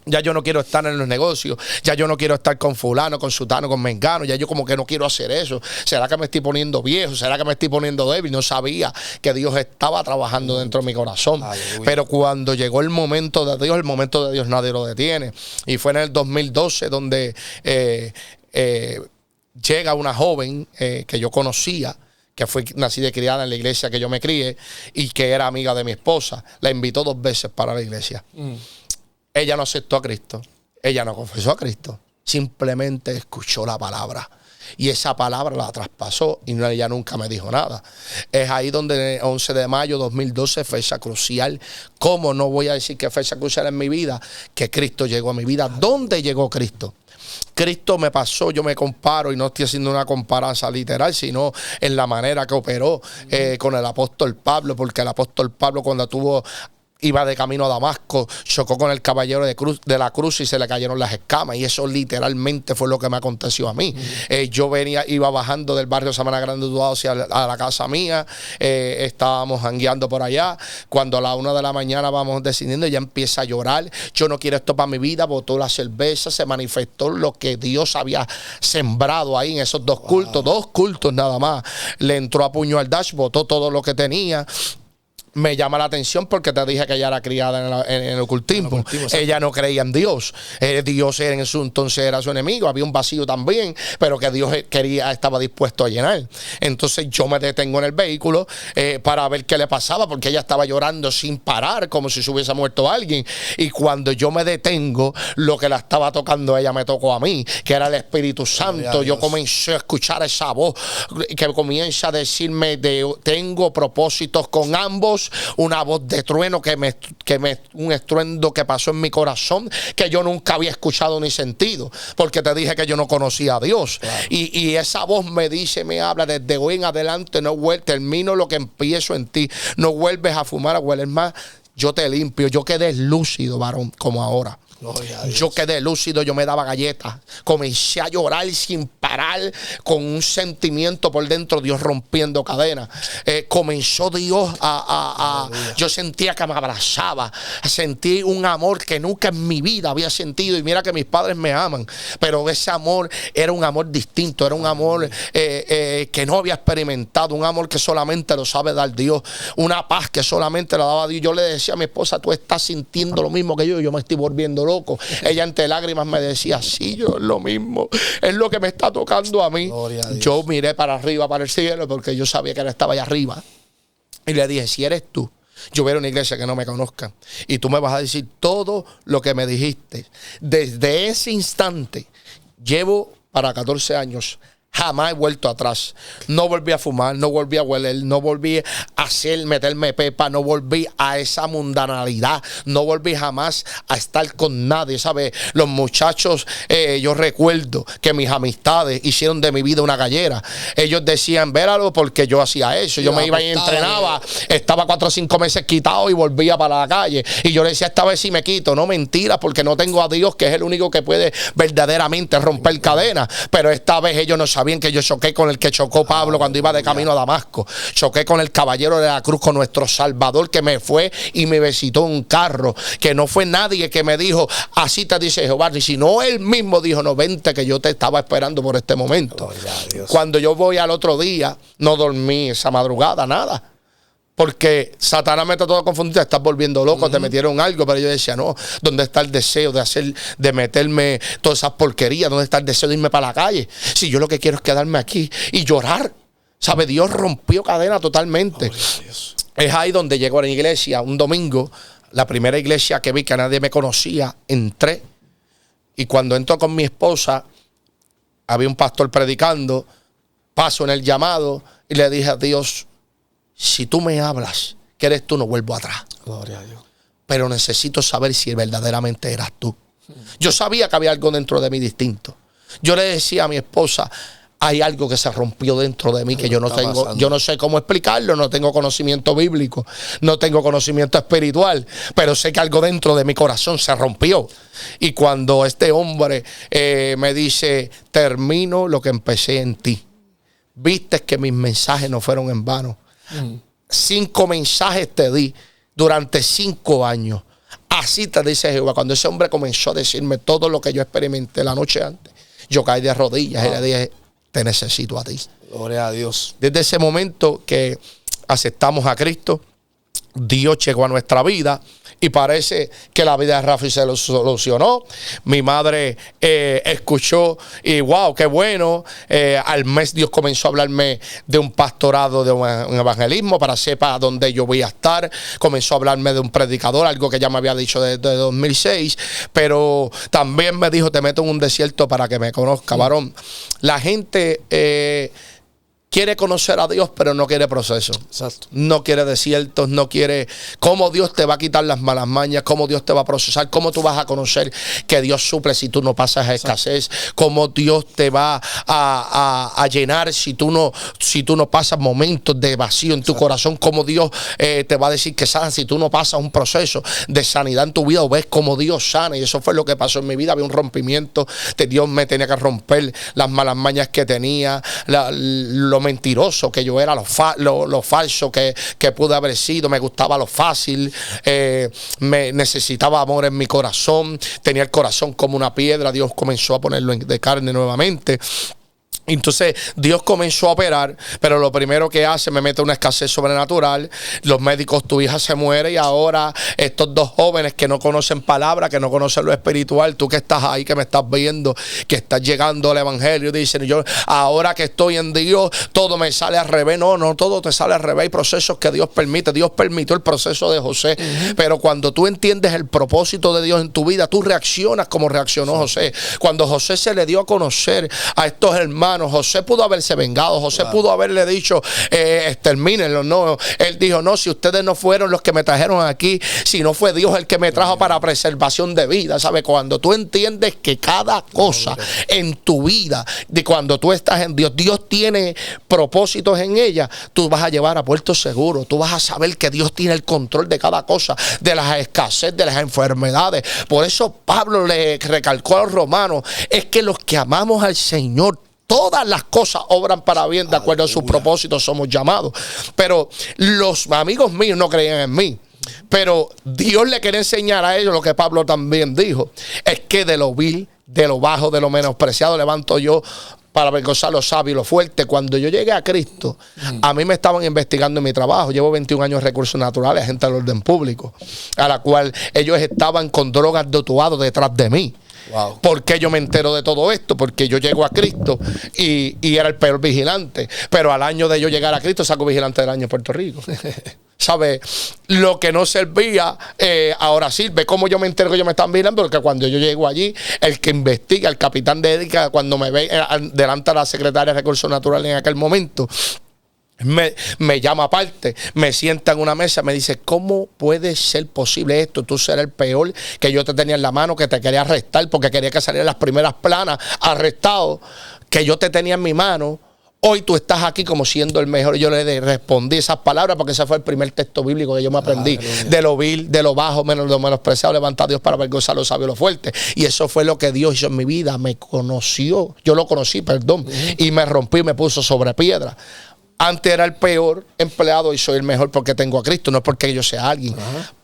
Ya yo no quiero estar en los negocios, ya yo no quiero estar con fulano, con sutano, con mengano, ya yo como que no quiero hacer eso. ¿Será que me estoy poniendo viejo? ¿Será que me estoy poniendo débil? No sabía que Dios estaba trabajando dentro de mi corazón. Aleluya. Pero cuando llegó el momento de Dios nadie lo detiene. Y fue en el 2012 donde llega una joven que yo conocía, que fue nacida y criada en la iglesia que yo me crié y que era amiga de mi esposa. La invitó 2 veces para la iglesia. Ella no aceptó a Cristo. Ella no confesó a Cristo. Simplemente escuchó la palabra. Y esa palabra la traspasó y ella nunca me dijo nada. Es ahí donde el 11 de mayo de 2012, fecha crucial. ¿Cómo no voy a decir que fecha crucial en mi vida? Que Cristo llegó a mi vida. ¿Dónde llegó Cristo? Cristo me pasó, yo me comparo, y no estoy haciendo una comparanza literal, sino en la manera que operó con el apóstol Pablo, porque el apóstol Pablo cuando iba de camino a Damasco, chocó con el caballero de la cruz y se le cayeron las escamas, y eso literalmente fue lo que me aconteció a mí. Yo iba bajando del barrio Samana Grande hacia la casa mía, estábamos jangueando por allá, cuando a la 1 de la mañana vamos descendiendo, ella empieza a llorar, yo no quiero esto para mi vida, botó la cerveza, se manifestó lo que Dios había sembrado ahí en esos 2 cultos, 2 cultos nada más, le entró a puño al dash, botó todo lo que tenía. Me llama la atención porque te dije que ella era criada en el ocultismo. Ella no creía en Dios. Dios en su entonces era su enemigo. Había un vacío también, pero que Dios estaba dispuesto a llenar. Entonces yo me detengo en el vehículo para ver qué le pasaba, porque ella estaba llorando sin parar, como si se hubiese muerto alguien. Y cuando yo me detengo, lo que la estaba tocando ella me tocó a mí, que era el Espíritu Santo. Yo comencé a escuchar esa voz que comienza a decirme tengo propósitos con ambos. Una voz de trueno un estruendo que pasó en mi corazón que yo nunca había escuchado ni sentido, porque te dije que yo no conocía a Dios. Claro. Y esa voz me habla desde hoy en adelante, termino lo que empiezo en ti, no vuelves a fumar, a hueler más, yo te limpio. Yo quedé lúcido, varón, como ahora. Yo quedé lúcido, yo me daba galletas, comencé a llorar sin parar, con un sentimiento por dentro, Dios rompiendo cadenas. Comenzó Dios yo sentía que me abrazaba, sentí un amor que nunca en mi vida había sentido, y mira que mis padres me aman, pero ese amor era un amor distinto, era un amor que no había experimentado, un amor que solamente lo sabe dar Dios, una paz que solamente la daba Dios. Yo le decía a mi esposa, tú estás sintiendo lo mismo que yo me estoy volviendo loco. Ella entre lágrimas me decía, sí, yo es lo mismo, es lo que me está tocando a mí. Yo miré para arriba, para el cielo, porque yo sabía que él estaba allá arriba, y le dije, si eres tú, yo voy a una iglesia que no me conozca y tú me vas a decir todo lo que me dijiste. Desde ese instante llevo para 14 años. Jamás he vuelto atrás. No volví a fumar, no volví a hueler, no volví a meterme pepa, no volví a esa mundanalidad, no volví jamás a estar con nadie, ¿sabes? Los muchachos, yo recuerdo que mis amistades hicieron de mi vida una gallera. Ellos decían, véralo, porque yo hacía eso. Yo me iba y entrenaba, estaba 4 o 5 meses quitado y volvía para la calle. Y yo le decía, esta vez sí me quito. No, mentira, porque no tengo a Dios, que es el único que puede verdaderamente romper cadenas. Pero esta vez ellos no sabían que yo choqué con el que chocó Pablo cuando iba de camino a Damasco. Choqué con el caballero de la cruz, con nuestro Salvador, que me fue y me visitó en un carro, que no fue nadie que me dijo, así te dice Jehová, sino él mismo dijo, no, vente, que yo te estaba esperando por este momento. Cuando yo voy al otro día, no dormí esa madrugada, nada. Porque Satanás me trató de confundir, te estás volviendo loco, te metieron algo, pero yo decía, no, ¿dónde está el deseo de meterme todas esas porquerías? ¿Dónde está el deseo de irme para la calle? Si yo lo que quiero es quedarme aquí y llorar. ¿Sabe? Dios rompió cadena totalmente. Es ahí donde llego a la iglesia un domingo, la primera iglesia que vi que nadie me conocía, entré. Y cuando entro con mi esposa, había un pastor predicando, paso en el llamado y le dije a Dios, si tú me hablas, que eres tú, no vuelvo atrás. Gloria a Dios. Pero necesito saber si verdaderamente eras tú. Yo sabía que había algo dentro de mí distinto. Yo le decía a mi esposa, hay algo que se rompió dentro de mí que yo no tengo, pasando. yo no sé cómo explicarlo, no tengo conocimiento bíblico, no tengo conocimiento espiritual, pero sé que algo dentro de mi corazón se rompió. Y cuando este hombre me dice, termino lo que empecé en ti, viste que mis mensajes no fueron en vano. 5 mensajes te di durante 5 años. Así te dice Jehová. Cuando ese hombre comenzó a decirme todo lo que yo experimenté la noche antes, yo caí de rodillas y le dije, te necesito a ti. Gloria a Dios. Desde ese momento que aceptamos a Cristo, Dios llegó a nuestra vida y parece que la vida de Rafi se lo solucionó. Mi madre escuchó y wow, qué bueno. Al mes Dios comenzó a hablarme de un pastorado, de un evangelismo para sepa dónde yo voy a estar. Comenzó a hablarme de un predicador, algo que ya me había dicho desde 2006. Pero también me dijo, te meto en un desierto para que me conozca, varón. La gente quiere conocer a Dios, pero no quiere proceso. Exacto. No quiere desiertos, no quiere cómo Dios te va a quitar las malas mañas, cómo Dios te va a procesar, cómo tú vas a conocer que Dios suple si tú no pasas escasez, cómo Dios te va a llenar si tú no pasas momentos de vacío en tu corazón, cómo Dios te va a decir que sana si tú no pasas un proceso de sanidad en tu vida o ves cómo Dios sana. Y eso fue lo que pasó en mi vida. Había un rompimiento, Dios me tenía que romper las malas mañas que tenía, lo mentiroso que yo era, lo falso que pude haber sido. Me gustaba lo fácil, me necesitaba amor en mi corazón, tenía el corazón como una piedra. Dios comenzó a ponerlo de carne nuevamente. Entonces Dios comenzó a operar, pero lo primero que hace, me mete una escasez sobrenatural. Los médicos, tu hija se muere, y ahora estos 2 jóvenes que no conocen palabra, que no conocen lo espiritual, tú que estás ahí, que me estás viendo, que estás llegando al evangelio, dicen, yo ahora que estoy en Dios, todo me sale al revés. No todo te sale al revés. Hay procesos que Dios permite. Dios permitió el proceso de José, pero cuando tú entiendes el propósito de Dios en tu vida, tú reaccionas como reaccionó José. Cuando José se le dio a conocer a estos hermanos, José pudo haberse vengado, José pudo haberle dicho, extermínenlo. No, él dijo, no, si ustedes no fueron los que me trajeron aquí, si no fue Dios el que me trajo para preservación de vida. ¿Sabe? Cuando tú entiendes que cada cosa en tu vida, de cuando tú estás en Dios, Dios tiene propósitos en ella, tú vas a llevar a puerto seguro. Tú vas a saber que Dios tiene el control de cada cosa, de las escasez, de las enfermedades. Por eso Pablo le recalcó a los romanos, es que los que amamos al Señor, todas las cosas obran para bien, de acuerdo a sus propósitos somos llamados. Pero los amigos míos no creían en mí. Pero Dios le quería enseñar a ellos lo que Pablo también dijo. Es que de lo vil, de lo bajo, de lo menospreciado, levanto yo para avergonzar lo sabio y lo fuerte. Cuando yo llegué a Cristo, a mí me estaban investigando en mi trabajo. Llevo 21 años en recursos naturales, agente del orden público, a la cual ellos estaban con drogas de Utuado detrás de mí. Wow. ¿Por qué yo me entero de todo esto? Porque yo llego a Cristo y era el peor vigilante. Pero al año de yo llegar a Cristo, saco vigilante del año en Puerto Rico. ¿Sabes? Lo que no servía, ahora sirve. ¿Cómo yo me entero que yo me están vigilando? Porque cuando yo llego allí, el que investiga, el capitán de ética, cuando me ve delante de la secretaria de Recursos Naturales en aquel momento, me llama aparte, me sienta en una mesa, me dice, ¿cómo puede ser posible esto? Tú serás el peor, que yo te tenía en la mano, que te quería arrestar porque quería que salieran las primeras planas, arrestado, que yo te tenía en mi mano. Hoy tú estás aquí como siendo el mejor. Yo le respondí esas palabras porque ese fue el primer texto bíblico que yo me aprendí. De lo vil, de lo bajo, menos lo menospreciado, levanta a Dios para avergonzar a los sabios y los fuertes. Y eso fue lo que Dios hizo en mi vida. Me conoció, yo lo conocí, perdón, y me rompí y me puso sobre piedra. Antes era el peor empleado y soy el mejor porque tengo a Cristo, no es porque yo sea alguien.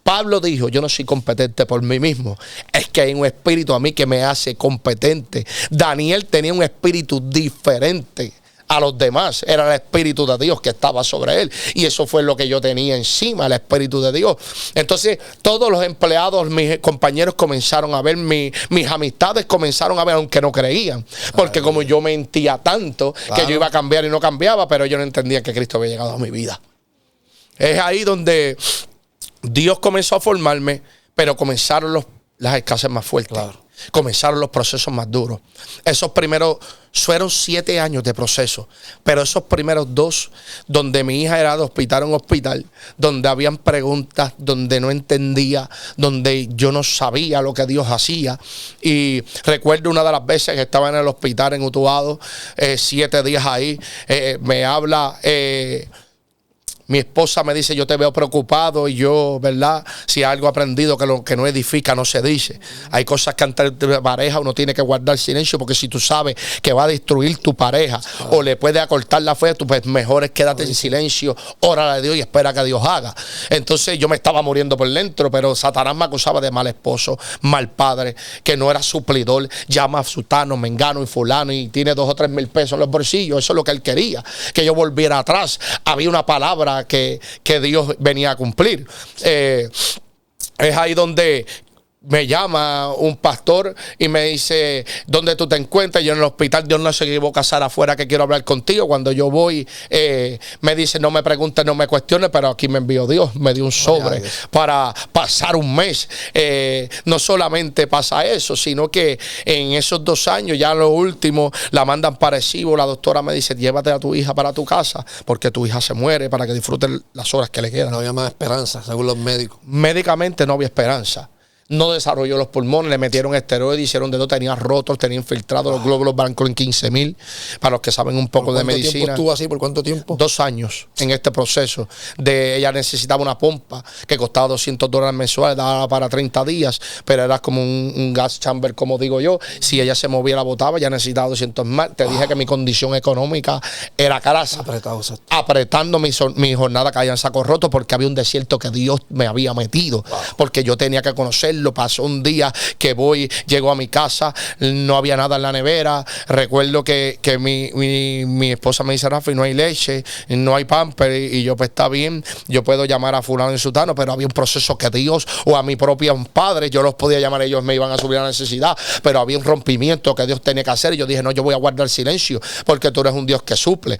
Pablo dijo, yo no soy competente por mí mismo, es que hay un espíritu a mí que me hace competente. Daniel tenía un espíritu diferente a los demás, era el espíritu de Dios que estaba sobre él, y eso fue lo que yo tenía encima, el espíritu de Dios. Entonces todos los empleados, mis compañeros comenzaron a ver, mis amistades comenzaron a ver, aunque no creían, porque como yo mentía tanto, que yo iba a cambiar y no cambiaba, pero ellos no entendían que Cristo había llegado a mi vida. Es ahí donde Dios comenzó a formarme, pero comenzaron las escasez más fuertes. comenzaron los procesos más duros. Esos primeros, fueron 7 años de proceso, pero esos primeros 2, donde mi hija era de hospital en hospital, donde habían preguntas, donde no entendía, donde yo no sabía lo que Dios hacía. Y recuerdo una de las veces que estaba en el hospital en Utuado, 7 días ahí, me habla... mi esposa me dice, yo te veo preocupado, y yo, ¿verdad? Si hay algo aprendido, que lo que no edifica no se dice. Hay cosas que ante tu pareja uno tiene que guardar silencio, porque si tú sabes que va a destruir tu pareja o le puede acortar la fe, tú pues mejor es quédate en silencio, órale a Dios y espera que Dios haga. Entonces yo me estaba muriendo por dentro, pero Satanás me acusaba de mal esposo, mal padre, que no era suplidor, llama a sutano, mengano y fulano y tiene 2 o 3 mil pesos en los bolsillos. Eso es lo que él quería, que yo volviera atrás. Había una palabra que Dios venía a cumplir. Es ahí donde me llama un pastor y me dice, ¿dónde tú te encuentras? Yo en el hospital. Dios no se equivoca, Sara, afuera, que quiero hablar contigo. Cuando yo voy, me dice, no me preguntes, no me cuestiones, pero aquí me envió Dios, me dio un sobre para pasar un mes. No solamente pasa eso, sino que en esos 2 años, ya lo último, la mandan para Arecibo. La doctora me dice, llévate a tu hija para tu casa, porque tu hija se muere, para que disfruten las horas que le quedan. No había más esperanza, según los médicos. Médicamente no había esperanza. No desarrolló los pulmones, le metieron esteroides, hicieron dedo, tenía rotos, tenía infiltrados los glóbulos blancos en 15,000. Para los que saben un poco de medicina. ¿Cuánto tiempo estuvo así? ¿Por cuánto tiempo? 2 años en este proceso. Ella necesitaba una pompa que costaba $200 mensuales, daba para 30 días, pero era como un gas chamber, como digo yo. Si ella se movía, la botaba, ya necesitaba 200 más. Te dije que mi condición económica era carasa. Apretando mi jornada caía en saco roto, porque había un desierto que Dios me había metido. Porque yo tenía que conocer. Lo pasó un día que llego a mi casa, no había nada en la nevera. Recuerdo que mi esposa me dice, Rafi, no hay leche, no hay pamper, y yo, pues está bien, yo puedo llamar a fulano y sutano, pero había un proceso que Dios, o a mi propio padre, yo los podía llamar, ellos me iban a subir a la necesidad, pero había un rompimiento que Dios tenía que hacer, y yo dije, no, yo voy a guardar silencio, porque tú eres un Dios que suple.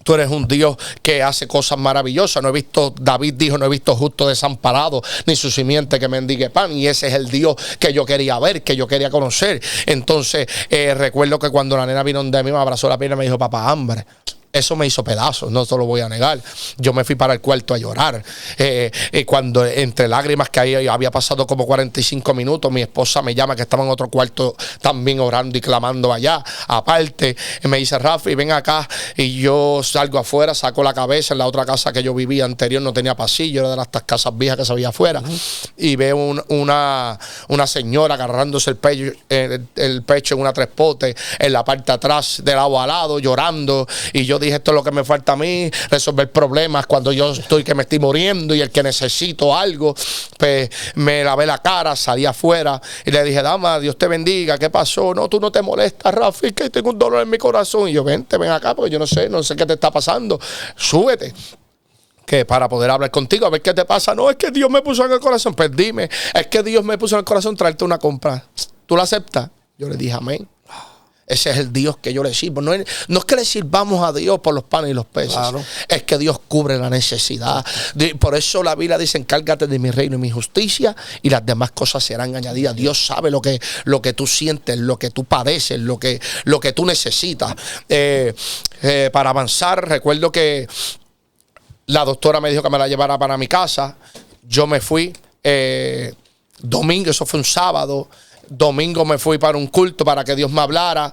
Tú eres un Dios que hace cosas maravillosas. No he visto, David dijo, no he visto justo desamparado, ni su simiente que mendigue pan. Y ese es el Dios que yo quería ver, que yo quería conocer. Entonces, recuerdo que cuando la nena vino de mí, me abrazó la pierna y me dijo, papá, hambre. Eso me hizo pedazos, no te lo voy a negar. Yo me fui para el cuarto a llorar. Cuando entre lágrimas, que ahí había pasado como 45 minutos, mi esposa me llama, que estaba en otro cuarto también orando y clamando allá. Aparte, me dice, Rafi, ven acá. Y yo salgo afuera, saco la cabeza. En la otra casa que yo vivía anterior no tenía pasillo, era de las casas viejas que se veía afuera. Y veo una señora agarrándose el pecho en una 3-pote en la parte de atrás, de lado a lado, llorando. Y yo dije, esto es lo que me falta a mí, resolver problemas cuando yo que me estoy muriendo, y el que necesito algo. Pues me lavé la cara, salí afuera y le dije, dama, Dios te bendiga, ¿qué pasó? No, tú no te molestas, Rafi, que tengo un dolor en mi corazón. Y yo, ven acá, porque yo no sé qué te está pasando, súbete, que para poder hablar contigo, a ver qué te pasa. No, es que Dios me puso en el corazón. Pues dime, es que Dios me puso en el corazón traerte una compra, ¿tú la aceptas? Yo le dije, amén. Ese es el Dios que yo le sirvo. No es que le sirvamos a Dios por los panes y los peces. Claro. Es que Dios cubre la necesidad. Por eso la Biblia dice, encárgate de mi reino y mi justicia, y las demás cosas serán añadidas. Dios sabe lo que tú sientes, lo que tú padeces, lo que tú necesitas. Para avanzar, recuerdo que la doctora me dijo que me la llevara para mi casa. Yo me fui domingo, eso fue un sábado. Domingo me fui para un culto para que Dios me hablara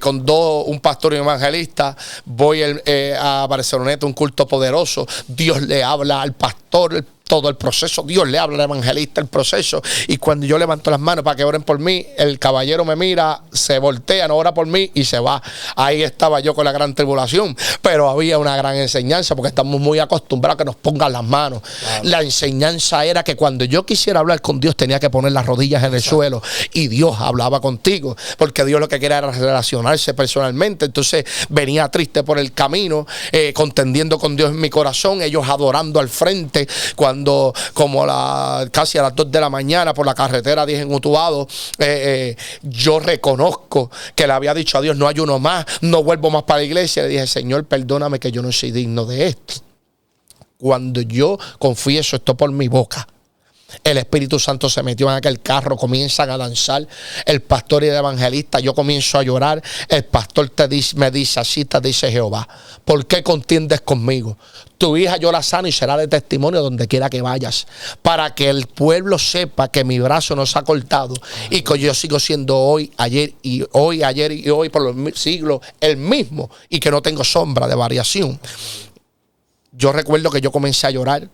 con un pastor y un evangelista. Voy a Barceloneta, un culto poderoso. Dios le habla al pastor, todo el proceso. Dios le habla al evangelista, el proceso. Y cuando yo levanto las manos para que oren por mí, el caballero me mira, se voltea, no ora por mí y se va. Ahí estaba yo con la gran tribulación. Pero había una gran enseñanza, porque estamos muy acostumbrados a que nos pongan las manos. Claro. La enseñanza era que cuando yo quisiera hablar con Dios, tenía que poner las rodillas en el suelo, y Dios hablaba contigo, porque Dios lo que quería era relacionarse personalmente. Entonces venía triste por el camino, contendiendo con Dios en mi corazón, ellos adorando al frente. Cuando como casi a las 2 de la mañana por la carretera 10 en Utuado, yo reconozco que le había dicho a Dios, no ayuno más, no vuelvo más para la iglesia. Le dije, Señor, perdóname que yo no soy digno de esto. Cuando yo confieso esto por mi boca, El Espíritu Santo se metió en aquel carro, comienzan a danzar. El pastor y el evangelista, yo comienzo a llorar. El pastor me dice, así te dice Jehová, ¿por qué contiendes conmigo? Tu hija yo la sano y será de testimonio donde quiera que vayas, para que el pueblo sepa que mi brazo no se ha cortado y que yo sigo siendo hoy, ayer y hoy por los siglos el mismo, y que no tengo sombra de variación. Yo recuerdo que yo comencé a llorar.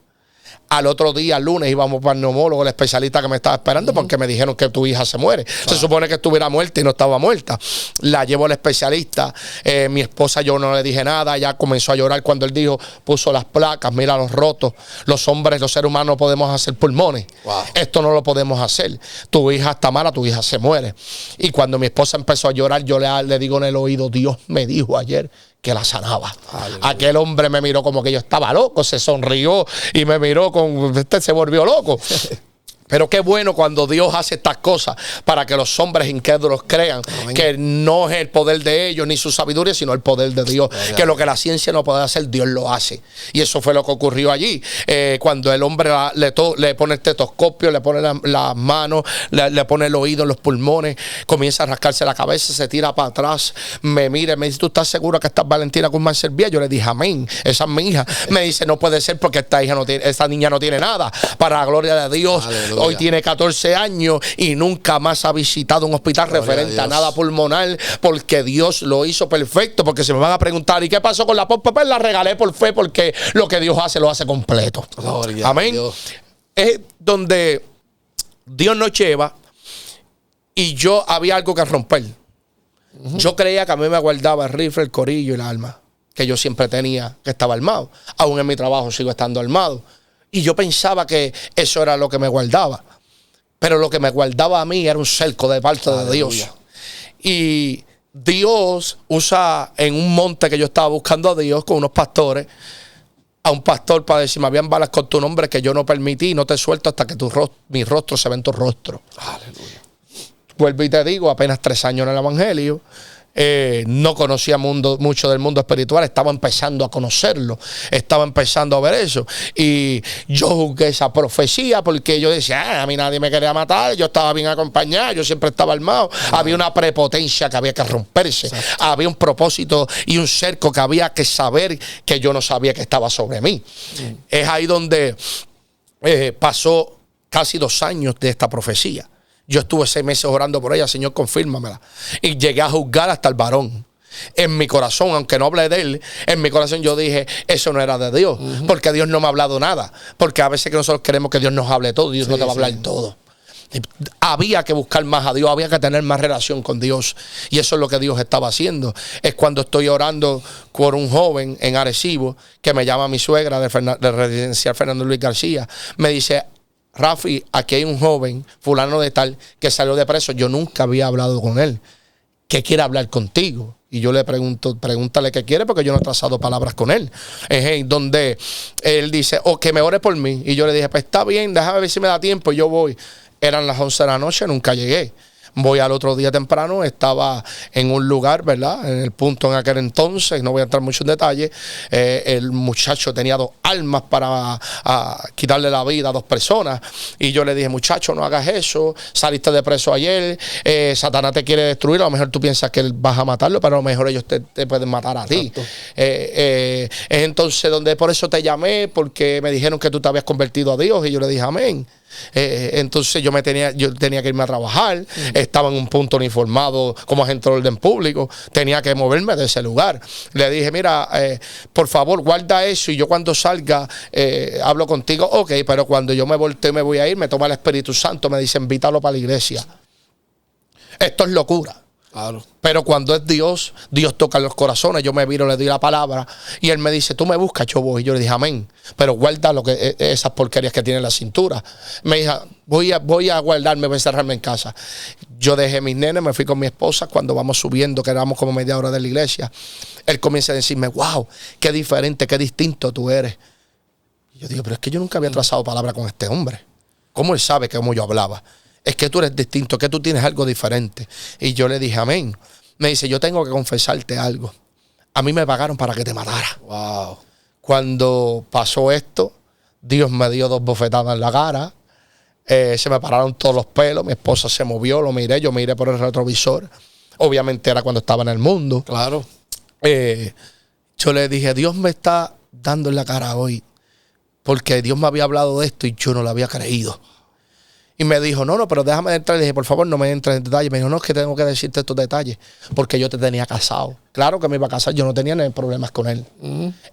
Al otro día, lunes, íbamos para el neumólogo, el especialista que me estaba esperando, porque me dijeron que tu hija se muere. Se supone que estuviera muerta y no estaba muerta. La llevo al especialista. Mi esposa, yo no le dije nada. Ella comenzó a llorar cuando él dijo, puso las placas, mira los rotos. Los hombres, los seres humanos, no podemos hacer pulmones. Wow. Esto no lo podemos hacer. Tu hija está mala, tu hija se muere. Y cuando mi esposa empezó a llorar, yo le digo en el oído, Dios me dijo ayer que la sanaba. Aleluya. Aquel hombre me miró como que yo estaba loco, se sonrió y me miró se volvió loco. Pero qué bueno cuando Dios hace estas cosas para que los hombres incrédulos crean. Amén. Que no es el poder de ellos ni su sabiduría, sino el poder de Dios. Amén. Que lo que la ciencia no puede hacer, Dios lo hace. Y eso fue lo que ocurrió allí. Cuando el hombre le pone el estetoscopio, le pone las manos, le pone el oído en los pulmones, comienza a rascarse la cabeza, se tira para atrás, me mira y me dice, ¿tú estás seguro que estás Valentina Guzmán Servía? Yo le dije, amén, esa es mi hija. Me dice, no puede ser porque esta niña no tiene nada. Para la gloria de Dios. Aleluya. Hoy tiene 14 años y nunca más ha visitado un hospital referente a nada pulmonar, porque Dios lo hizo perfecto. Porque se me van a preguntar, ¿y qué pasó con la pompa? Pues la regalé por fe, porque lo que Dios hace, lo hace completo. Gloria. Amén. Es donde Dios nos lleva y yo había algo que romper. Yo creía que a mí me guardaba el rifle, el corillo y el arma que yo siempre tenía, que estaba armado. Aún en mi trabajo sigo estando armado. Y yo pensaba que eso era lo que me guardaba. Pero lo que me guardaba a mí era un cerco de parte de Dios. Y Dios usa en un monte que yo estaba buscando a Dios con unos pastores, a un pastor para decirme, habían balas con tu nombre que yo no permití, no te suelto hasta que mi rostro se ve en tu rostro. Aleluya. Vuelvo y te digo, apenas 3 años en el evangelio. No conocía mucho del mundo espiritual, estaba empezando a conocerlo, estaba empezando a ver eso, y yo juzgué esa profecía porque yo decía, a mí nadie me quería matar, yo estaba bien acompañado, yo siempre estaba armado. Había una prepotencia que había que romperse. Exacto. Había un propósito y un cerco que había que saber que yo no sabía que estaba sobre mí. Es ahí donde pasó casi 2 años de esta profecía. Yo estuve 6 meses orando por ella, Señor, confírmamela. Y llegué a juzgar hasta el varón. En mi corazón, aunque no hablé de él, en mi corazón yo dije, eso no era de Dios. Porque Dios no me ha hablado nada. Porque a veces que nosotros queremos que Dios nos hable todo, Dios no te va a hablar todo. Había que buscar más a Dios, había que tener más relación con Dios. Y eso es lo que Dios estaba haciendo. Es cuando estoy orando por un joven en Arecibo, que me llama mi suegra de residencial Fernando Luis García. Me dice, Rafi, aquí hay un joven, fulano de tal, que salió de preso. Yo nunca había hablado con él. ¿Qué quiere hablar contigo? Y yo le pregunto, pregúntale qué quiere, porque yo no he trazado palabras con él. Donde él dice, que me ore por mí. Y yo le dije, pues está bien, déjame ver si me da tiempo. Y yo voy. Eran las 11 de la noche, nunca llegué. Voy al otro día temprano, estaba en un lugar, ¿verdad? En el punto en aquel entonces, no voy a entrar mucho en detalle. El muchacho tenía 2 armas para quitarle la vida a 2 personas. Y yo le dije, muchacho, no hagas eso. Saliste de preso ayer. Satanás te quiere destruir. A lo mejor tú piensas que él vas a matarlo, pero a lo mejor ellos te pueden matar a ti. Es entonces donde por eso te llamé, porque me dijeron que tú te habías convertido a Dios. Y yo le dije, amén. Entonces yo tenía que irme a trabajar. Estaba en un punto uniformado como agente de orden público, tenía que moverme de ese lugar. Le dije, mira, por favor guarda eso y yo cuando salga hablo contigo. Ok, pero cuando yo me volteo y me voy a ir, me toma el Espíritu Santo, me dice, invítalo para la iglesia. Esto es locura. Claro. Pero cuando es Dios, Dios toca los corazones. Yo me viro, le doy la palabra y él me dice, tú me buscas, yo voy. Y yo le dije, amén. Pero guarda esas porquerías que tiene en la cintura. Me dijo, voy a guardarme, voy a encerrarme en casa. Yo dejé mis nenes, me fui con mi esposa. Cuando vamos subiendo, que éramos como media hora de la iglesia, él comienza a decirme, wow, qué diferente, qué distinto tú eres. Y yo digo, pero es que yo nunca había trazado palabra con este hombre. ¿Cómo él sabe cómo yo hablaba? Es que tú eres distinto, que tú tienes algo diferente. Y yo le dije, amén. Me dice, yo tengo que confesarte algo. A mí me pagaron para que te matara. Wow. Cuando pasó esto, Dios me dio 2 bofetadas en la cara. Se me pararon todos los pelos. Mi esposa se movió, lo miré, yo miré por el retrovisor. Obviamente era cuando estaba en el mundo. Claro. Yo le dije, Dios me está dando en la cara hoy, porque Dios me había hablado de esto y yo no lo había creído. Y me dijo, no, pero déjame entrar. Le dije, por favor, no me entres en detalles. Me dijo, no, es que tengo que decirte estos detalles, porque yo te tenía casado. Claro que me iba a casar, yo no tenía ni problemas con él.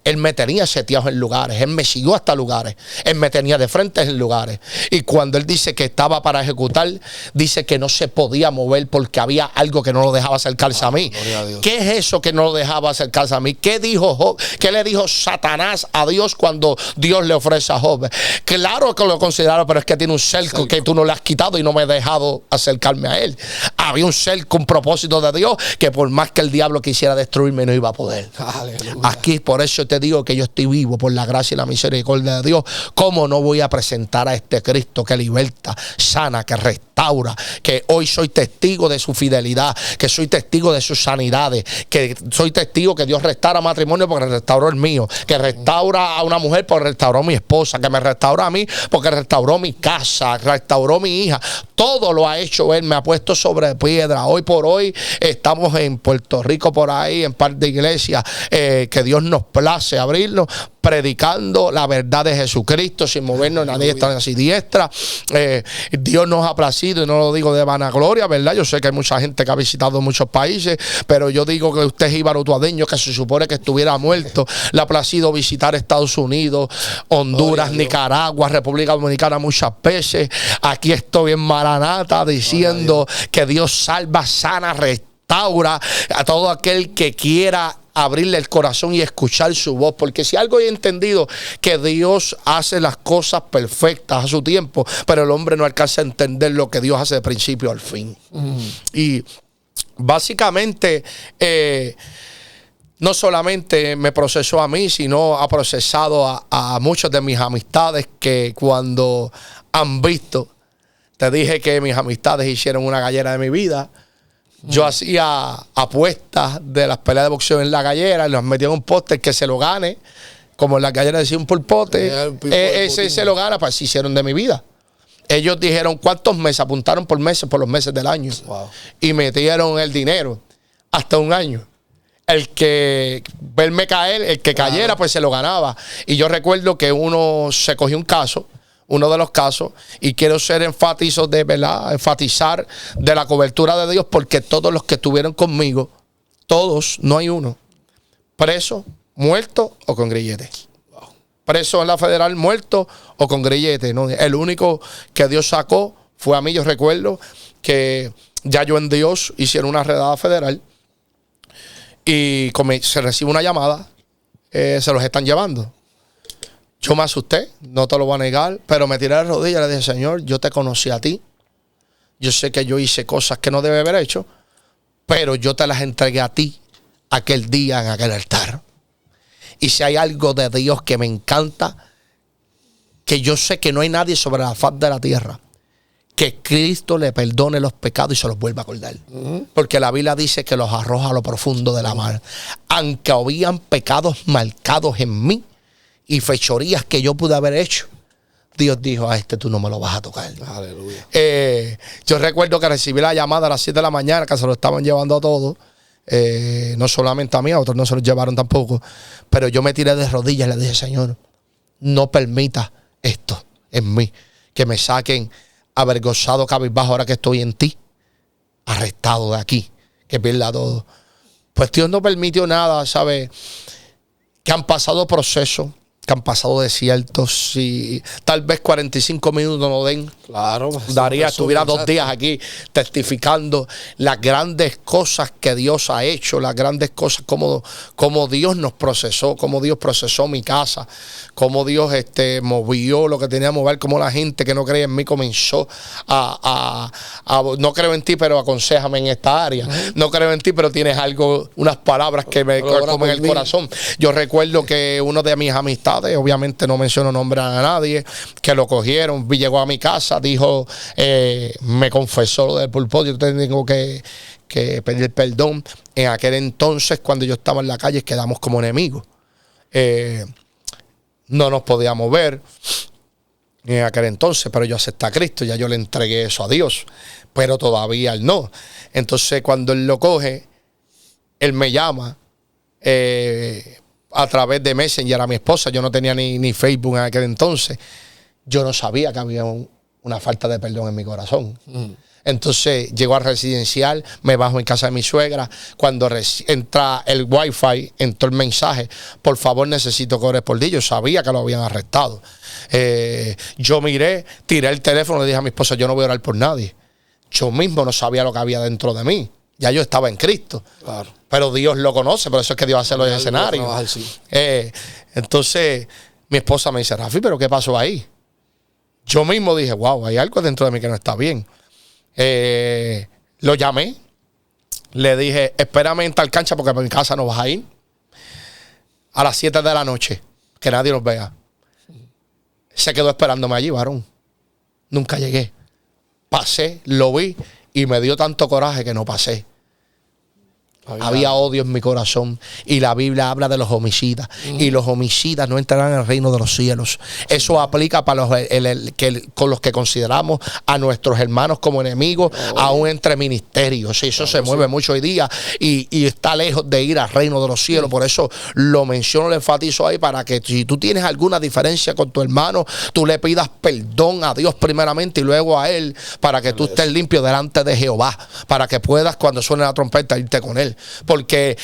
Él me tenía seteado en lugares, él me siguió hasta lugares, él me tenía de frente en lugares. Y cuando él dice que estaba para ejecutar, dice que no se podía mover porque había algo que no lo dejaba acercarse a mí. ¿Qué es eso que no lo dejaba acercarse a mí? ¿Qué dijo Job? ¿Qué le dijo Satanás a Dios cuando Dios le ofrece a Job? Claro que lo consideraron, pero es que tiene un cerco que tú no le has quitado y no me he dejado acercarme a él. Había un cerco, un propósito de Dios, que por más que el diablo quisiera destruirme, no iba a poder. Aleluya. Aquí, por eso te digo que yo estoy vivo por la gracia y la misericordia de Dios. ¿Cómo no voy a presentar a este Cristo que liberta, sana, que restaura, que hoy soy testigo de su fidelidad, que soy testigo de sus sanidades, que soy testigo que Dios restaura matrimonio porque restauró el mío, que restaura a una mujer porque restauró a mi esposa, que me restaura a mí porque restauró mi casa, restauró mi hija? Todo lo ha hecho Él, me ha puesto sobre piedra. Hoy por hoy estamos en Puerto Rico, por ahí, en par de iglesias, que Dios nos place abrirnos, predicando la verdad de Jesucristo sin movernos ni a diestra ni a siniestra. Dios nos ha placido, y no lo digo de vanagloria, ¿verdad? Yo sé que hay mucha gente que ha visitado muchos países, pero yo digo que usted es jíbaro tuadeño, que se supone que estuviera muerto. Le ha placido visitar Estados Unidos, Honduras, Nicaragua, República Dominicana muchas veces. Aquí estoy en Maranata diciendo que Dios salva, sana, restaura a todo aquel que quiera abrirle el corazón y escuchar su voz, porque si algo he entendido, que Dios hace las cosas perfectas a su tiempo, pero el hombre no alcanza a entender lo que Dios hace de principio al fin. Y básicamente no solamente me procesó a mí, sino ha procesado a muchas de mis amistades, que cuando han visto, te dije que mis amistades hicieron una gallera de mi vida. Yo hacía apuestas de las peleas de boxeo en la gallera y los metía en un póster que se lo gane, como en la gallera decía un pulpote, ese se lo gana, pues se hicieron de mi vida. Ellos dijeron cuántos meses, apuntaron por meses, por los meses del año, y metieron el dinero hasta un año. El que verme caer, el que cayera, pues se lo ganaba. Y yo recuerdo que uno se cogió un caso, uno de los casos, y quiero ser enfático de verdad, enfatizar de la cobertura de Dios, porque todos los que estuvieron conmigo, todos, no hay uno, preso, muerto o con grillete. Preso en la federal, muerto o con grillete, ¿no? El único que Dios sacó fue a mí. Yo recuerdo que ya yo en Dios hicieron una redada federal y se recibe una llamada, se los están llevando. Yo me asusté, no te lo voy a negar, pero me tiré de rodillas y le dije, Señor, yo te conocí a ti. Yo sé que yo hice cosas que no debe haber hecho, pero yo te las entregué a ti aquel día en aquel altar. Y si hay algo de Dios que me encanta, que yo sé que no hay nadie sobre la faz de la tierra que Cristo le perdone los pecados y se los vuelva a acordar. Porque la Biblia dice que los arroja a lo profundo de la mar. Aunque habían pecados marcados en mí, y fechorías que yo pude haber hecho, Dios dijo, a este tú no me lo vas a tocar. Aleluya. Yo recuerdo que recibí la llamada a las 7 de la mañana, que se lo estaban llevando a todos. No solamente a mí, a otros no se los llevaron tampoco. Pero yo me tiré de rodillas y le dije, Señor, no permita esto en mí, que me saquen avergonzado, cabizbajo, ahora que estoy en ti, arrestado de aquí, que pierda todo. Pues Dios no permitió nada, ¿sabes? Que han pasado procesos, que han pasado desiertos, y tal vez 45 minutos no den. Claro. Daría, estuviera 2 días aquí testificando las grandes cosas que Dios ha hecho, las grandes cosas como Dios nos procesó, como Dios procesó mi casa, como Dios movió lo que tenía que mover, como la gente que no creía en mí comenzó a no creo en ti, pero aconséjame en esta área. No creo en ti, pero tienes algo, unas palabras que me comen el corazón. Yo recuerdo que uno de mis amistades, obviamente no menciono nombre a nadie, que lo cogieron, llegó a mi casa, dijo, me confesó lo del pulpo, yo tengo que pedir perdón. En aquel entonces, cuando yo estaba en la calle, quedamos como enemigos. No nos podíamos ver. en aquel entonces, pero yo acepté a Cristo, ya yo le entregué eso a Dios, pero todavía él no. Entonces cuando él lo coge, él me llama a través de Messenger a mi esposa. Yo no tenía ni Facebook en aquel entonces. Yo no sabía que había una falta de perdón en mi corazón. Entonces llego al residencial, me bajo en casa de mi suegra. Cuando entra el wifi, entró el mensaje: por favor, necesito que ores por ti. Yo sabía que lo habían arrestado. Yo miré, tiré el teléfono y le dije a mi esposa: yo no voy a orar por nadie. Yo mismo no sabía lo que había dentro de mí. Ya yo estaba en Cristo. Claro. Pero Dios lo conoce, por eso es que Dios hace los escenarios. Entonces mi esposa me dice: Rafi, ¿pero qué pasó ahí? Yo mismo dije: wow, hay algo dentro de mí que no está bien. Lo llamé, le dije: espérame en tal cancha porque por mi casa no vas a ir. A las 7 de la noche, que nadie nos vea. Se quedó esperándome allí, varón. Nunca llegué. Pasé, lo vi y me dio tanto coraje que no pasé. Había odio en mi corazón. Y la Biblia habla de los homicidas. Y los homicidas no entrarán en el reino de los cielos. Eso aplica para con los que consideramos a nuestros hermanos como enemigos, aún entre ministerios. Eso se mueve mucho hoy día y está lejos de ir al reino de los cielos. Por eso lo menciono, lo enfatizo ahí, para que si tú tienes alguna diferencia con tu hermano, tú le pidas perdón a Dios primeramente y luego a él, para que tú estés limpio delante de Jehová, para que puedas, cuando suene la trompeta, irte con él. Porque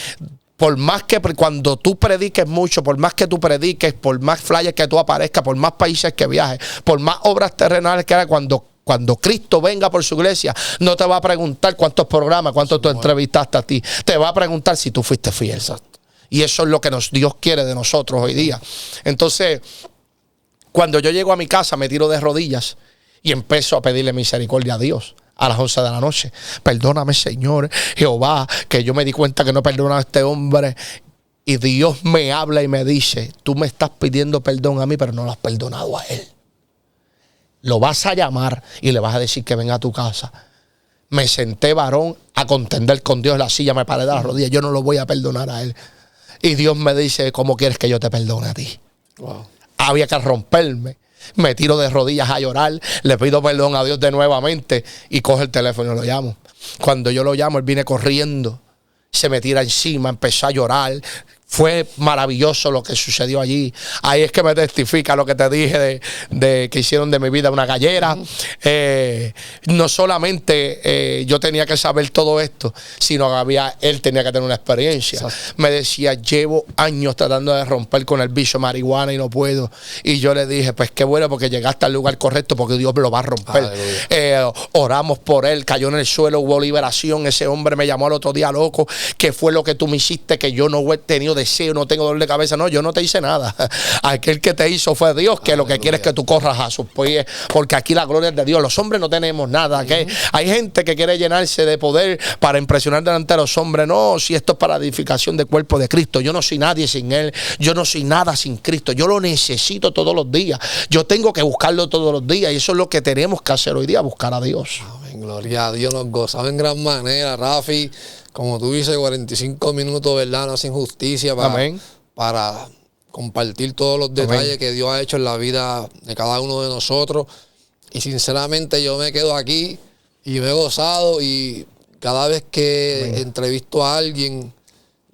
por más que cuando tú prediques mucho, por más que tú prediques, por más flyers que tú aparezcas, por más países que viajes, por más obras terrenales que hagas, cuando Cristo venga por su iglesia, no te va a preguntar cuántos programas, cuántos tú entrevistaste a ti. Te va a preguntar si tú fuiste fiel. Exacto. Y eso es lo que Dios quiere de nosotros hoy día. Entonces, cuando yo llego a mi casa, me tiro de rodillas y empiezo a pedirle misericordia a Dios. A las 11 de la noche: perdóname, Señor Jehová, que yo me di cuenta que no perdonaba a este hombre. Y Dios me habla y me dice: tú me estás pidiendo perdón a mí, pero no lo has perdonado a él. Lo vas a llamar y le vas a decir que venga a tu casa. Me senté, varón, a contender con Dios en la silla, me paré de las rodillas. Yo no lo voy a perdonar a él. Y Dios me dice: ¿cómo quieres que yo te perdone a ti? Wow. Había que romperme. Me tiro de rodillas a llorar, le pido perdón a Dios de nuevamente y coge el teléfono y lo llamo. Cuando yo lo llamo, él viene corriendo, se me tira encima, empezó a llorar. Fue maravilloso lo que sucedió allí. Ahí es que me testifica lo que te dije de que hicieron de mi vida una gallera. No solamente yo tenía que saber todo esto, sino que él tenía que tener una experiencia. Exacto. Me decía: llevo años tratando de romper con el vicio de marihuana y no puedo. Y yo le dije: pues qué bueno, porque llegaste al lugar correcto, porque Dios lo va a romper. Oramos por él, cayó en el suelo, hubo liberación. Ese hombre me llamó el otro día: loco, ¿qué fue lo que tú me hiciste? Que yo no he tenido deseo, no tengo dolor de cabeza. No, yo no te hice nada. Aquel que te hizo fue Dios, que lo que quiere es que tú corras a sus pies, porque aquí la gloria es de Dios. Los hombres no tenemos nada. ¿Okay? Hay gente que quiere llenarse de poder para impresionar delante de los hombres. No, si esto es para edificación del cuerpo de Cristo. Yo no soy nadie sin él. Yo no soy nada sin Cristo. Yo lo necesito todos los días. Yo tengo que buscarlo todos los días, y eso es lo que tenemos que hacer hoy día: buscar a Dios. Amén, gloria a Dios. Nos gozamos en gran manera, Rafi. Como tú dices, 45 minutos, ¿verdad? No hacen justicia para compartir todos los detalles que Dios ha hecho en la vida de cada uno de nosotros. Y sinceramente yo me quedo aquí y me he gozado, y cada vez que entrevisto a alguien,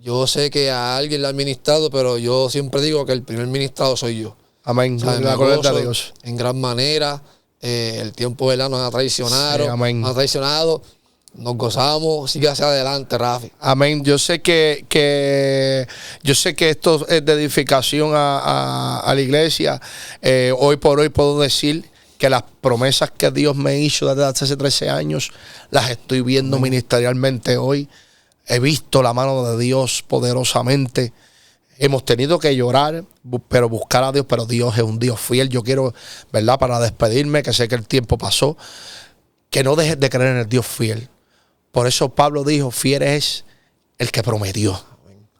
yo sé que a alguien le han ministrado, pero yo siempre digo que el primer ministrado soy yo. Amén. La gloria de Dios. En gran manera. El tiempo, ¿verdad? Nos ha traicionado. Sí, amén. Nos ha traicionado. Nos gozamos, sigue hacia adelante, Rafi. Amén. Yo sé que esto es de edificación a la iglesia. Hoy por hoy puedo decir que las promesas que Dios me hizo desde hace 13 años las estoy viendo ministerialmente hoy. He visto la mano de Dios poderosamente. Hemos tenido que llorar, pero buscar a Dios, pero Dios es un Dios fiel. Yo quiero, ¿verdad?, para despedirme, que sé que el tiempo pasó, que no dejes de creer en el Dios fiel. Por eso Pablo dijo: fiel es el que prometió.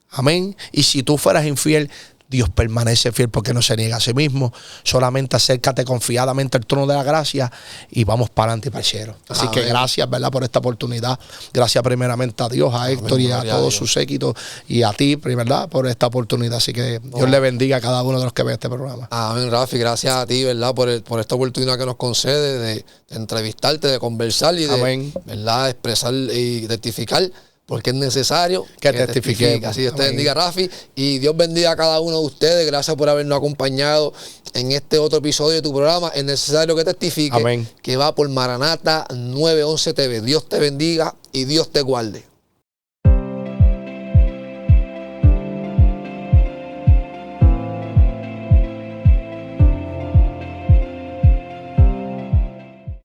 Amén. Y si tú fueras infiel, Dios permanece fiel porque no se niega a sí mismo. Solamente acércate confiadamente al trono de la gracia y vamos para adelante y para el cielo. Así que gracias, ¿verdad?, por esta oportunidad. Gracias primeramente a Dios, a Héctor y a todos sus séquitos y a ti, ¿verdad?, por esta oportunidad. Así que Dios le bendiga a cada uno de los que ve este programa. Amén, Rafi. Gracias a ti, ¿verdad?, por esta oportunidad que nos concede de entrevistarte, de conversar y de, ¿verdad?, expresar y testificar. Porque es necesario que testifique. Así Dios te bendiga, Rafi. Y Dios bendiga a cada uno de ustedes. Gracias por habernos acompañado en este otro episodio de tu programa. Es necesario que testifique. Amén. Que va por Maranata 911 TV. Dios te bendiga y Dios te guarde.